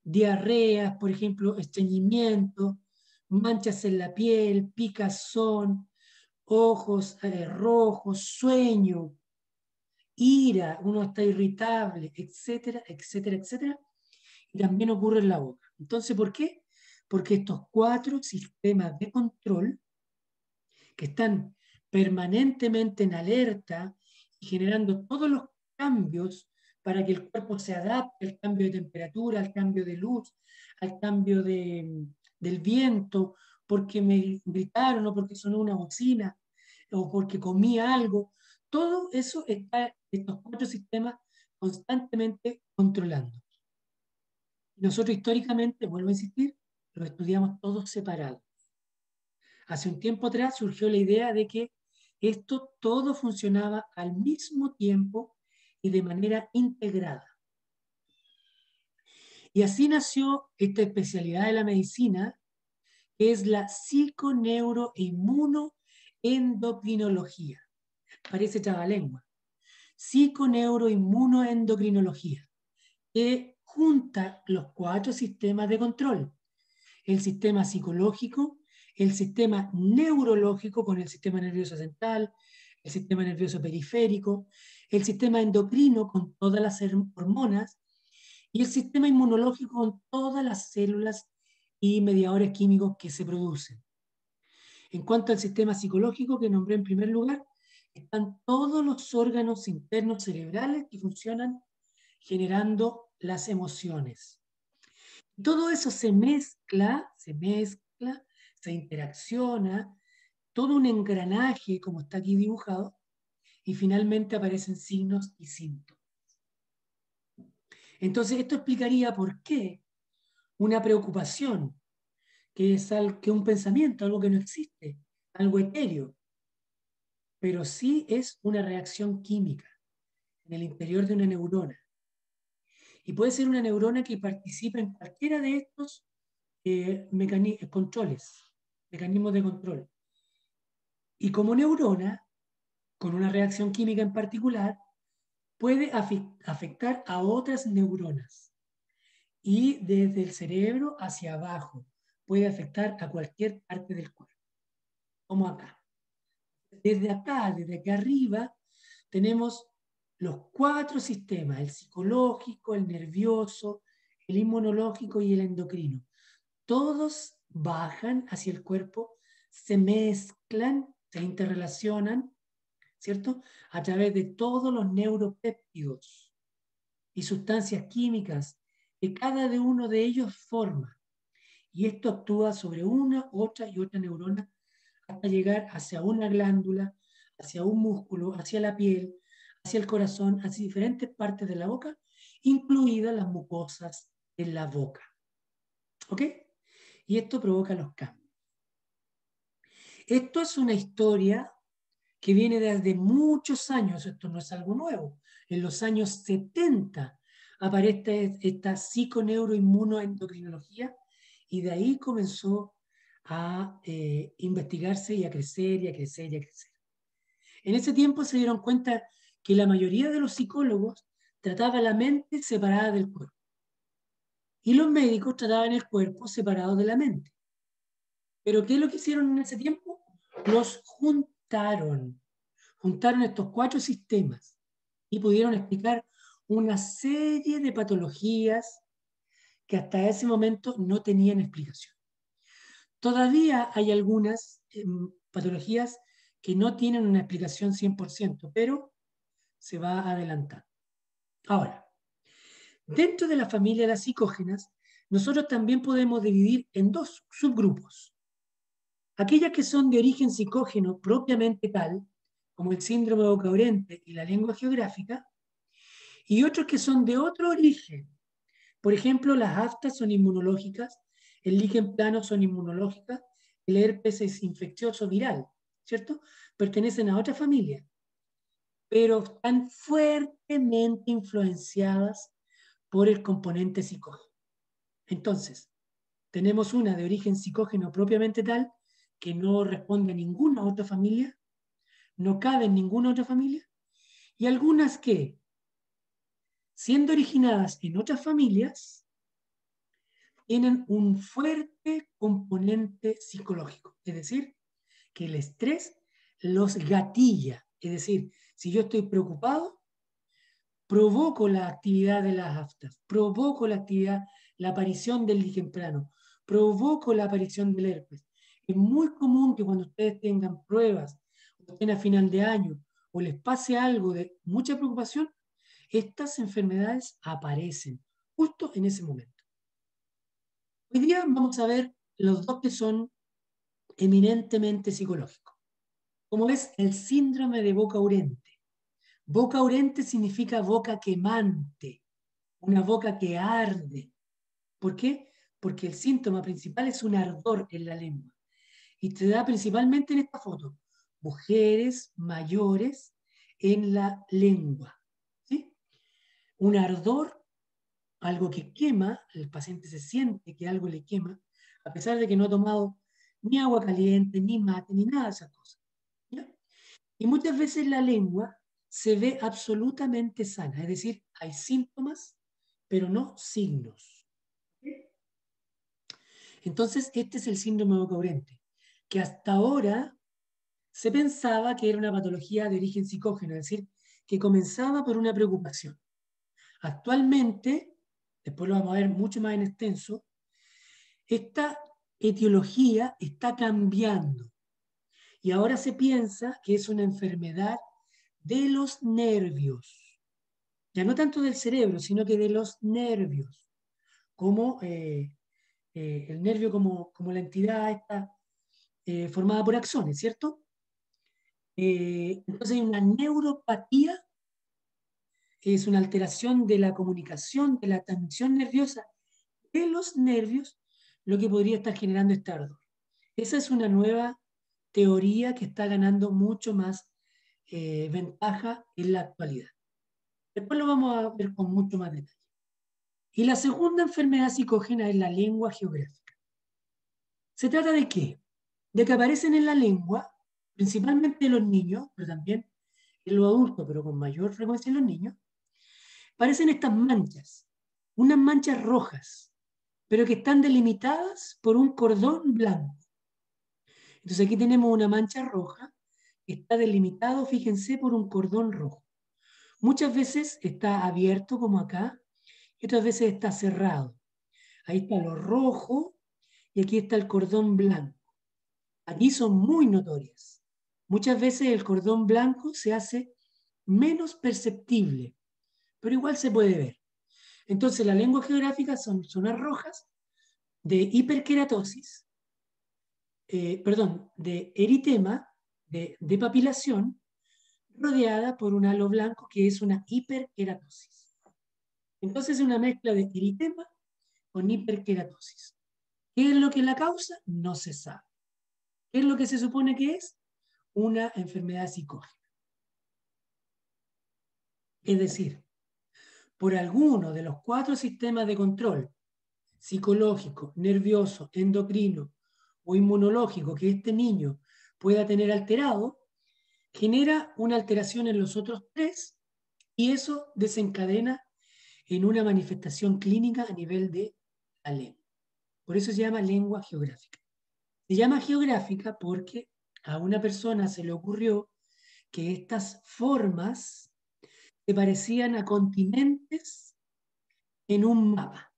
diarreas, por ejemplo, estreñimiento, manchas en la piel, picazón, ojos rojos, sueño, ira, uno está irritable, etcétera, etcétera, etcétera. Y también ocurre en la boca. Entonces, ¿por qué? Porque estos 4 sistemas de control que están permanentemente en alerta y generando todos los cambios para que el cuerpo se adapte al cambio de temperatura, al cambio de luz, al cambio del viento, porque me gritaron o porque sonó una bocina o porque comí algo. Todo eso está estos 4 sistemas constantemente controlando. Nosotros históricamente, vuelvo a insistir, los estudiamos todos separados. Hace un tiempo atrás surgió la idea de que esto todo funcionaba al mismo tiempo y de manera integrada. Y así nació esta especialidad de la medicina, que es la psiconeuroinmunoendocrinología. Parece trabalengua. Psiconeuroinmunoendocrinología, que junta los 4 sistemas de control. El sistema psicológico, el sistema neurológico con el sistema nervioso central, el sistema nervioso periférico, el sistema endocrino con todas las hormonas y el sistema inmunológico con todas las células y mediadores químicos que se producen. En cuanto al sistema psicológico que nombré en primer lugar, están todos los órganos internos cerebrales que funcionan generando las emociones. Todo eso se mezcla, se interacciona, todo un engranaje, como está aquí dibujado, y finalmente aparecen signos y síntomas. Entonces, esto explicaría por qué una preocupación, que es un pensamiento, algo que no existe, algo etéreo, pero sí es una reacción química. en el interior de una neurona. Y puede ser una neurona que participa en cualquiera de estos mecanismos de control. Y como neurona, con una reacción química en particular, puede afectar a otras neuronas. Y desde el cerebro hacia abajo, puede afectar a cualquier parte del cuerpo, como acá. Desde acá, desde aquí arriba, tenemos los 4 sistemas: el psicológico, el nervioso, el inmunológico y el endocrino. Todos bajan hacia el cuerpo, se mezclan, se interrelacionan, ¿cierto? A través de todos los neuropéptidos y sustancias químicas que cada uno de ellos forma. Y esto actúa sobre una, otra y otra neurona hasta llegar hacia una glándula, hacia un músculo, hacia la piel, hacia el corazón, hacia diferentes partes de la boca, incluidas las mucosas en la boca. ¿Ok? Y esto provoca los cambios. Esto es una historia que viene desde muchos años, esto no es algo nuevo. En los años 70 aparece esta psiconeuroinmunoendocrinología y de ahí comenzó a investigarse y a crecer y a crecer y a crecer. En ese tiempo se dieron cuenta que la mayoría de los psicólogos trataban la mente separada del cuerpo y los médicos trataban el cuerpo separado de la mente. ¿Pero qué es lo que hicieron en ese tiempo? Los juntaron estos 4 sistemas y pudieron explicar una serie de patologías que hasta ese momento no tenían explicación. Todavía hay algunas patologías que no tienen una explicación 100%, pero se va adelantando. Ahora, dentro de la familia de las psicógenas, nosotros también podemos dividir en 2 subgrupos. Aquellas que son de origen psicógeno propiamente tal, como el síndrome de Boca-Orente y la lengua geográfica, y otros que son de otro origen. Por ejemplo, las aftas son inmunológicas, el líquen plano son inmunológicas, el herpes es infeccioso viral, ¿cierto? Pertenecen a otra familia, pero están fuertemente influenciadas por el componente psicógeno. Entonces, tenemos una de origen psicógeno propiamente tal, que no responde a ninguna otra familia, no cabe en ninguna otra familia, y algunas que, siendo originadas en otras familias, tienen un fuerte componente psicológico, es decir, que el estrés los gatilla, es decir, si yo estoy preocupado, provoco la actividad de las aftas, provoco la aparición del líquen plano, provoco la aparición del herpes. Es muy común que cuando ustedes tengan pruebas, o estén a final de año, o les pase algo de mucha preocupación, estas enfermedades aparecen justo en ese momento. Hoy día vamos a ver los 2 que son eminentemente psicológicos, como es el síndrome de Boca-Orente. Boca-Orente significa boca quemante, una boca que arde. ¿Por qué? Porque el síntoma principal es un ardor en la lengua. Y se da principalmente en esta foto. Mujeres mayores en la lengua. ¿Sí? Un ardor, algo que quema, el paciente se siente que algo le quema, a pesar de que no ha tomado ni agua caliente, ni mate, ni nada de esas cosas. ¿Ya? Y muchas veces la lengua se ve absolutamente sana, es decir, hay síntomas, pero no signos. Entonces, este es el síndrome de Boca-Orente, que hasta ahora se pensaba que era una patología de origen psicógeno, es decir, que comenzaba por una preocupación. Actualmente, después lo vamos a ver mucho más en extenso, esta etiología está cambiando y ahora se piensa que es una enfermedad de los nervios, ya no tanto del cerebro, sino que de los nervios, como el nervio como la entidad está formada por axones, ¿cierto? Entonces hay una neuropatía, es una alteración de la comunicación, de la transmisión nerviosa de los nervios, lo que podría estar generando este ardor. Esa es una nueva teoría que está ganando mucho más ventaja en la actualidad. Después lo vamos a ver con mucho más detalle. Y la segunda enfermedad psicógena es la lengua geográfica. ¿Se trata de qué? De que aparecen en la lengua, principalmente en los niños, pero también en los adultos, pero con mayor frecuencia en los niños, aparecen estas manchas, unas manchas rojas, pero que están delimitadas por un cordón blanco. Entonces aquí tenemos una mancha roja que está delimitado, fíjense, por un cordón rojo. Muchas veces está abierto como acá y otras veces está cerrado. Ahí está lo rojo y aquí está el cordón blanco. Aquí son muy notorias. Muchas veces el cordón blanco se hace menos perceptible, pero igual se puede ver. Entonces las lenguas geográficas son zonas rojas de hiperkeratosis, de eritema, de papilación, rodeada por un halo blanco que es una hiperkeratosis. Entonces es una mezcla de eritema con hiperkeratosis. ¿Qué es lo que la causa? No se sabe. ¿Qué es lo que se supone que es? Una enfermedad psicógena. Es decir, por alguno de los 4 sistemas de control, psicológico, nervioso, endocrino o inmunológico que este niño pueda tener alterado, genera una alteración en los otros 3 y eso desencadena en una manifestación clínica a nivel de la lengua. Por eso se llama lengua geográfica. Se llama geográfica porque a una persona se le ocurrió que estas formas se parecían a continentes en un mapa.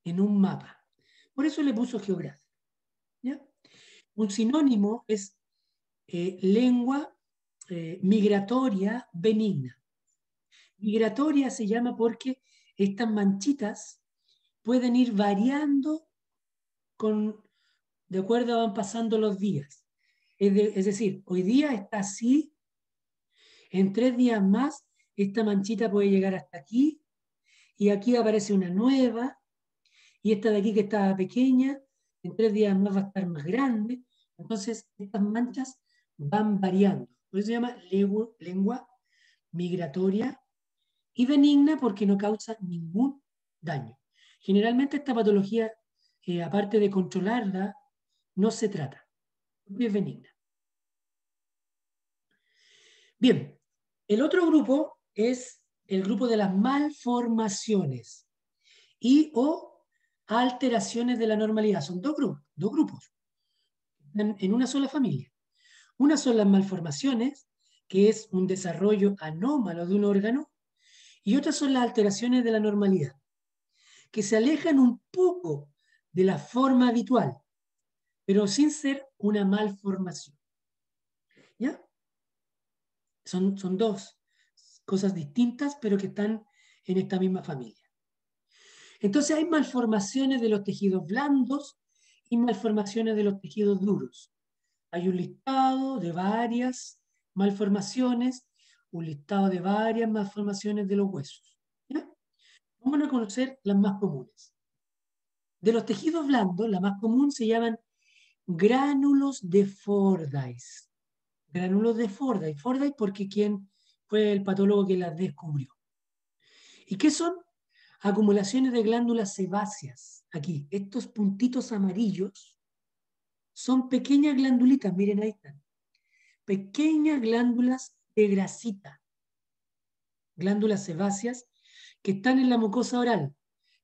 En un mapa. Por eso le puso geográfica. ¿Ya? Un sinónimo es lengua migratoria benigna. Migratoria se llama porque estas manchitas pueden ir variando de acuerdo a van pasando los días. Es decir, hoy día está así, en 3 días más esta manchita puede llegar hasta aquí y aquí aparece una nueva y esta de aquí que estaba pequeña, en 3 días más va a estar más grande. Entonces estas manchas van variando. Por eso se llama lengua migratoria y benigna porque no causa ningún daño. Generalmente esta patología, aparte de controlarla, no se trata, es benigna. Bien, el otro grupo es el grupo de las malformaciones y o alteraciones de la normalidad. Son dos grupos en una sola familia. Una son las malformaciones, que es un desarrollo anómalo de un órgano, y otras son las alteraciones de la normalidad, que se alejan un poco de la forma habitual, pero sin ser una malformación. ¿Ya? Son 2 cosas distintas, pero que están en esta misma familia. Entonces hay malformaciones de los tejidos blandos y malformaciones de los tejidos duros. Hay un listado de varias malformaciones, un listado de varias malformaciones de los huesos. ¿Ya? Vamos a conocer las más comunes. De los tejidos blandos, la más común se llaman gránulos de Fordyce. Gránulos de Fordyce. Fordyce porque ¿quién fue el patólogo que las descubrió? ¿Y qué son? Acumulaciones de glándulas sebáceas. Aquí, estos puntitos amarillos son pequeñas glandulitas, miren ahí están. Pequeñas glándulas de grasita. Glándulas sebáceas que están en la mucosa oral,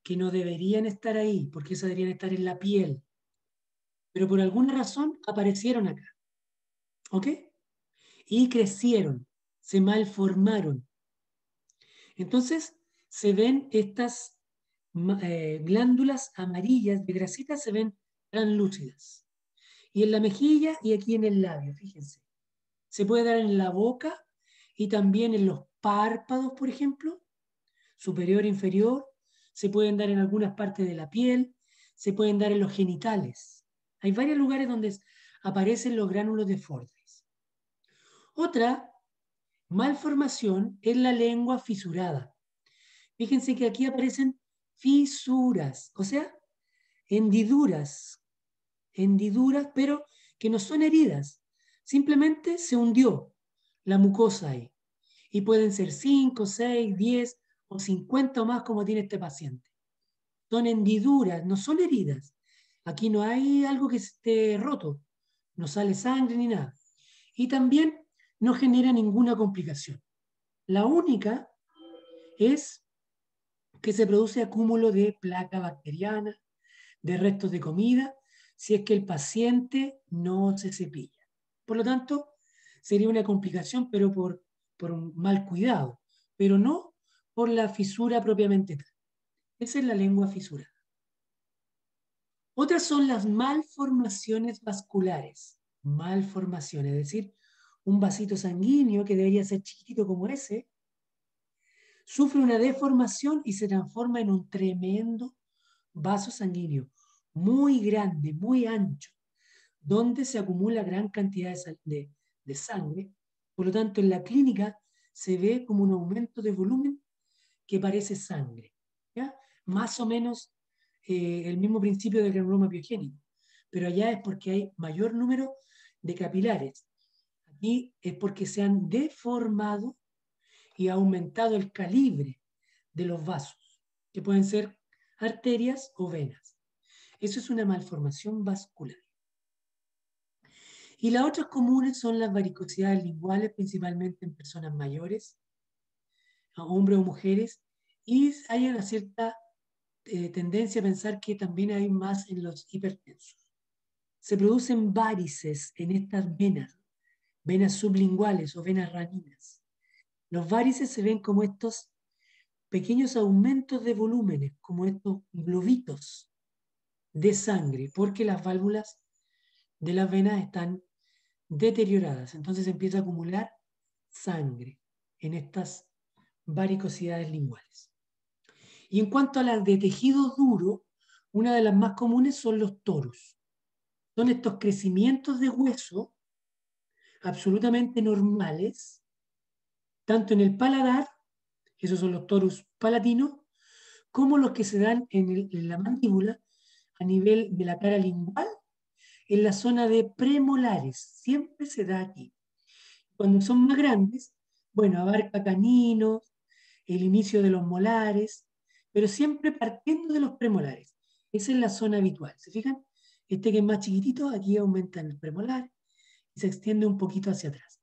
que no deberían estar ahí, porque esas deberían estar en la piel. Pero por alguna razón aparecieron acá. ¿Ok? Y crecieron, se malformaron. Entonces se ven estas glándulas amarillas de grasita, se ven translúcidas. Y en la mejilla y aquí en el labio, fíjense. Se puede dar en la boca y también en los párpados, por ejemplo, superior e inferior. Se pueden dar en algunas partes de la piel, se pueden dar en los genitales. Hay varios lugares donde aparecen los gránulos de Fordyce. Otra malformación es la lengua fisurada. Fíjense que aquí aparecen fisuras, o sea, hendiduras, pero que no son heridas. Simplemente se hundió la mucosa ahí. Y pueden ser 5, 6, 10 o 50 o más como tiene este paciente. Son hendiduras, no son heridas. Aquí no hay algo que esté roto, no sale sangre ni nada. Y también no genera ninguna complicación. La única es que se produce acúmulo de placa bacteriana, de restos de comida, si es que el paciente no se cepilla. Por lo tanto, sería una complicación, pero por un mal cuidado, pero no por la fisura propiamente tal. Esa es la lengua fisurada. Otras son las malformaciones vasculares. Malformación, es decir, un vasito sanguíneo que debería ser chiquitito como ese, sufre una deformación y se transforma en un tremendo vaso sanguíneo, muy grande, muy ancho, donde se acumula gran cantidad de sangre. Por lo tanto, en la clínica se ve como un aumento de volumen que parece sangre, ¿ya? Más o menos el mismo principio del granuloma piogénico, pero allá es porque hay mayor número de capilares. Aquí es porque se han deformado y ha aumentado el calibre de los vasos, que pueden ser arterias o venas. Eso es una malformación vascular. Y las otras comunes son las varicosidades linguales, principalmente en personas mayores, hombres o mujeres, y hay una cierta tendencia a pensar que también hay más en los hipertensos. Se producen varices en estas venas, venas sublinguales o venas raninas. Los varices se ven como estos pequeños aumentos de volúmenes, como estos globitos de sangre, porque las válvulas de las venas están deterioradas. Entonces empieza a acumular sangre en estas varicosidades linguales. Y en cuanto a las de tejido duro, una de las más comunes son los torus. Son estos crecimientos de hueso absolutamente normales, tanto en el paladar, esos son los torus palatinos, como los que se dan en la mandíbula a nivel de la cara lingual, en la zona de premolares. Siempre se da aquí. Cuando son más grandes, bueno, abarca caninos, el inicio de los molares, pero siempre partiendo de los premolares. Esa es la zona habitual. ¿Se fijan? Este que es más chiquitito, aquí aumenta en el premolar y se extiende un poquito hacia atrás.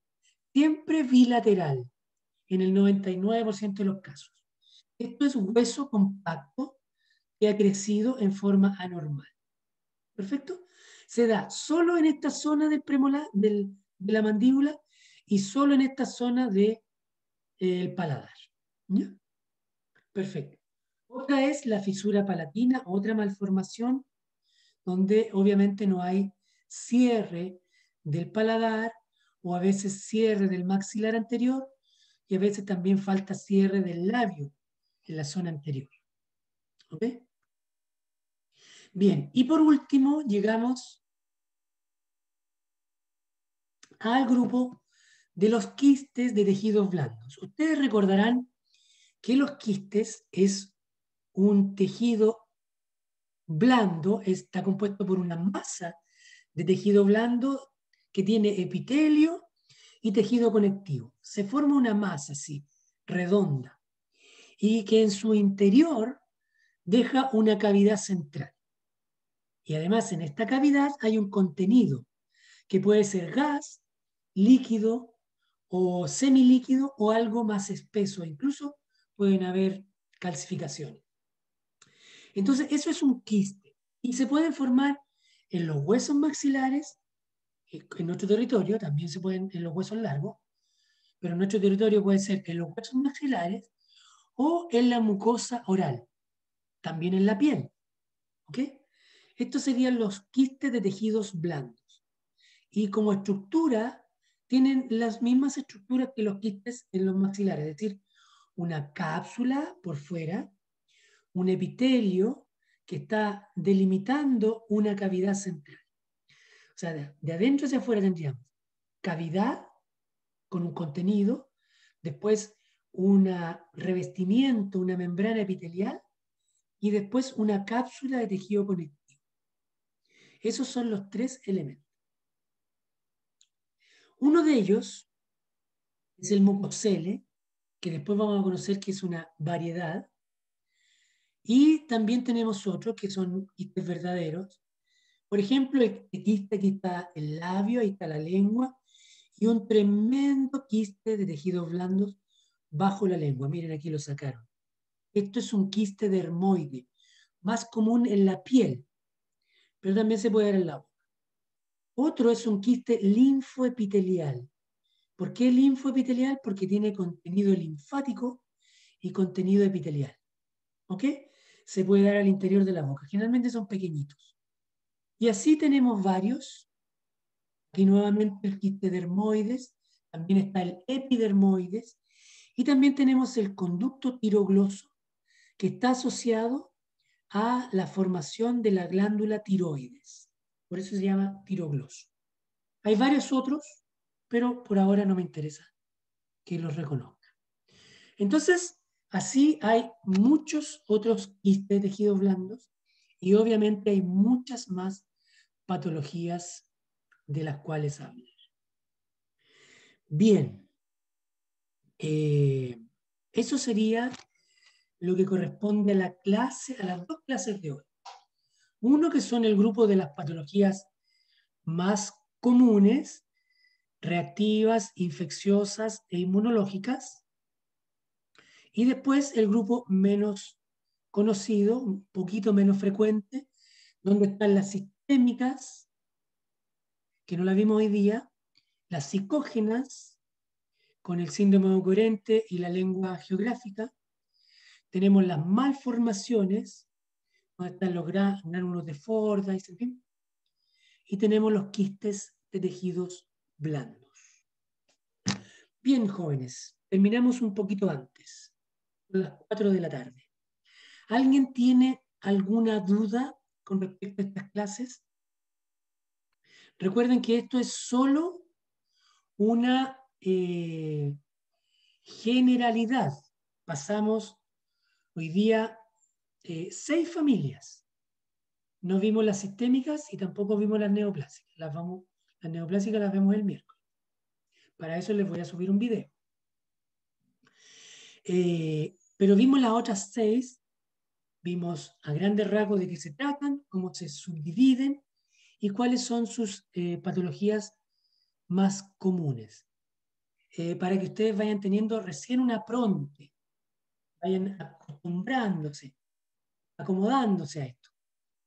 Siempre bilateral, en el 99% de los casos. Esto es hueso compacto que ha crecido en forma anormal. ¿Perfecto? Se da solo en esta zona del premolar, de la mandíbula y solo en esta zona del paladar. ¿Ya? Perfecto. Otra es la fisura palatina, otra malformación donde obviamente no hay cierre del paladar o a veces cierre del maxilar anterior y a veces también falta cierre del labio en la zona anterior. ¿Ok? Bien, y por último llegamos al grupo de los quistes de tejidos blandos. Ustedes recordarán que los quistes es un tejido blando, está compuesto por una masa de tejido blando que tiene epitelio y tejido conectivo. Se forma una masa así, redonda, y que en su interior deja una cavidad central. Y además en esta cavidad hay un contenido que puede ser gas, líquido o semilíquido o algo más espeso. Incluso pueden haber calcificaciones. Entonces eso es un quiste y se pueden formar en los huesos maxilares, en nuestro territorio también se pueden en los huesos largos, pero en nuestro territorio puede ser en los huesos maxilares o en la mucosa oral, también en la piel. ¿Ok? Estos serían los quistes de tejidos blandos. Y como estructura, tienen las mismas estructuras que los quistes en los maxilares, es decir, una cápsula por fuera, un epitelio que está delimitando una cavidad central. O sea, de adentro hacia afuera tendríamos cavidad con un contenido, después un revestimiento, una membrana epitelial y después una cápsula de tejido conectivo. Esos son los tres elementos. Uno de ellos es el mucocele, que después vamos a conocer que es una variedad. Y también tenemos otros que son quistes verdaderos. Por ejemplo, el quiste, aquí está el labio, ahí está la lengua, y un tremendo quiste de tejidos blandos bajo la lengua. Miren, aquí lo sacaron. Esto es un quiste dermoide, más común en la piel, pero también se puede dar en la boca. Otro es un quiste linfoepitelial. ¿Por qué linfoepitelial? Porque tiene contenido linfático y contenido epitelial. ¿Ok? Se puede dar al interior de la boca. Generalmente son pequeñitos. Y así tenemos varios. Aquí nuevamente el quiste dermoides. También está el epidermoides. Y también tenemos el conducto tirogloso, que está asociado a la formación de la glándula tiroides. Por eso se llama tirogloso. Hay varios otros, pero por ahora no me interesa que los reconozca. Entonces, así hay muchos otros quistes de tejidos blandos y obviamente hay muchas más patologías de las cuales hablar. Bien, eso sería lo que corresponde a la clase, a las dos clases de hoy. Uno que son el grupo de las patologías más comunes, reactivas, infecciosas e inmunológicas. Y después el grupo menos conocido, un poquito menos frecuente, donde están las sistémicas, que no las vimos hoy día, las psicógenas, con el síndrome coherente y la lengua geográfica. Tenemos las malformaciones, donde están los gránulos de Fordyce, en fin. Y tenemos los quistes de tejidos blandos. Bien, jóvenes, terminamos un poquito antes, a las 4 de la tarde. ¿Alguien tiene alguna duda con respecto a estas clases? Recuerden que esto es solo una generalidad. Pasamos hoy día 6 familias. No vimos las sistémicas y tampoco vimos las neoplásicas. Las neoplásicas las vemos el miércoles. Para eso les voy a subir un video. Pero vimos las otras 6. Vimos a grandes rasgos de qué se tratan, cómo se subdividen y cuáles son sus patologías más comunes. Para que ustedes vayan teniendo recién una pronte, vayan acostumbrándose, acomodándose a esto.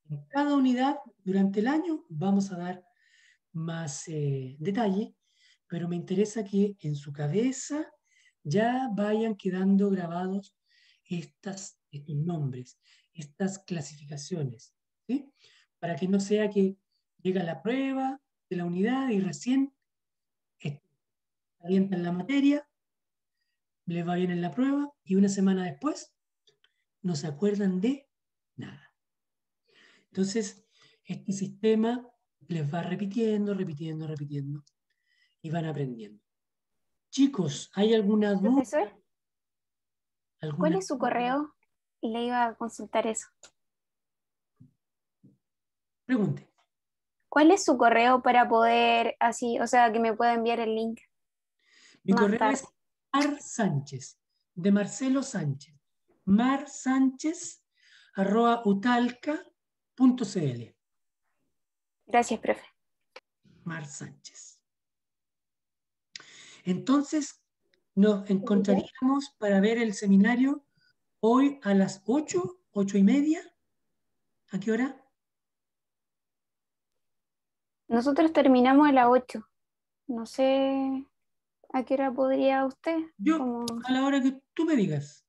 En cada unidad, durante el año, vamos a dar más detalle, pero me interesa que en su cabeza ya vayan quedando grabados estos nombres, estas clasificaciones, ¿sí? Para que no sea que llega la prueba de la unidad y recién alientan la materia, les va bien en la prueba y una semana después no se acuerdan de nada. Entonces, este sistema les va repitiendo, repitiendo, repitiendo y van aprendiendo. Chicos, ¿hay alguna duda? Profesor, ¿cuál es su correo? Le iba a consultar eso. Pregunte. ¿Cuál es su correo para poder así, o sea, que me pueda enviar el link? Mi más correo tarde. es Mar Sánchez, de Marcelo Sánchez. marsánchez@utalca.cl. Gracias, profe. Mar Sánchez. Entonces, nos encontraríamos para ver el seminario hoy a las 8, 8:30. ¿A qué hora? Nosotros terminamos a las 8. No sé a qué hora podría usted. Yo, Como a la hora que tú me digas.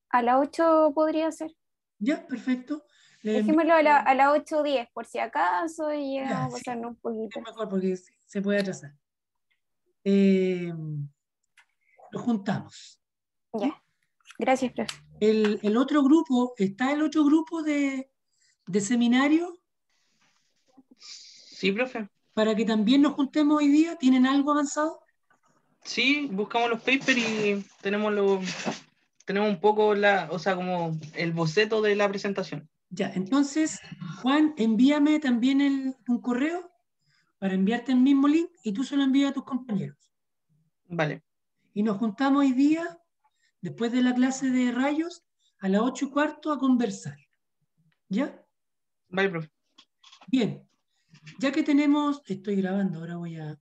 a las 8 podría ser. Ya, perfecto. Dejémoslo a las 8:10, por si acaso, y Ya, llegamos a sí, pasarnos un poquito. es mejor porque se puede atrasar. Nos juntamos. Ya, gracias, profe. El otro grupo, ¿está el otro grupo de seminario? Sí, profe. Para que también nos juntemos hoy día. ¿Tienen algo avanzado? Sí, buscamos los papers y tenemos un poco como el boceto de la presentación. Ya, entonces, Juan, envíame también un correo para enviarte el mismo link y tú se lo envías a tus compañeros. Vale. Y nos juntamos hoy día, después de la clase de rayos, a las 8:15 a conversar. ¿Ya? Vale, profe. Bien. Ya que tenemos, estoy grabando, ahora voy a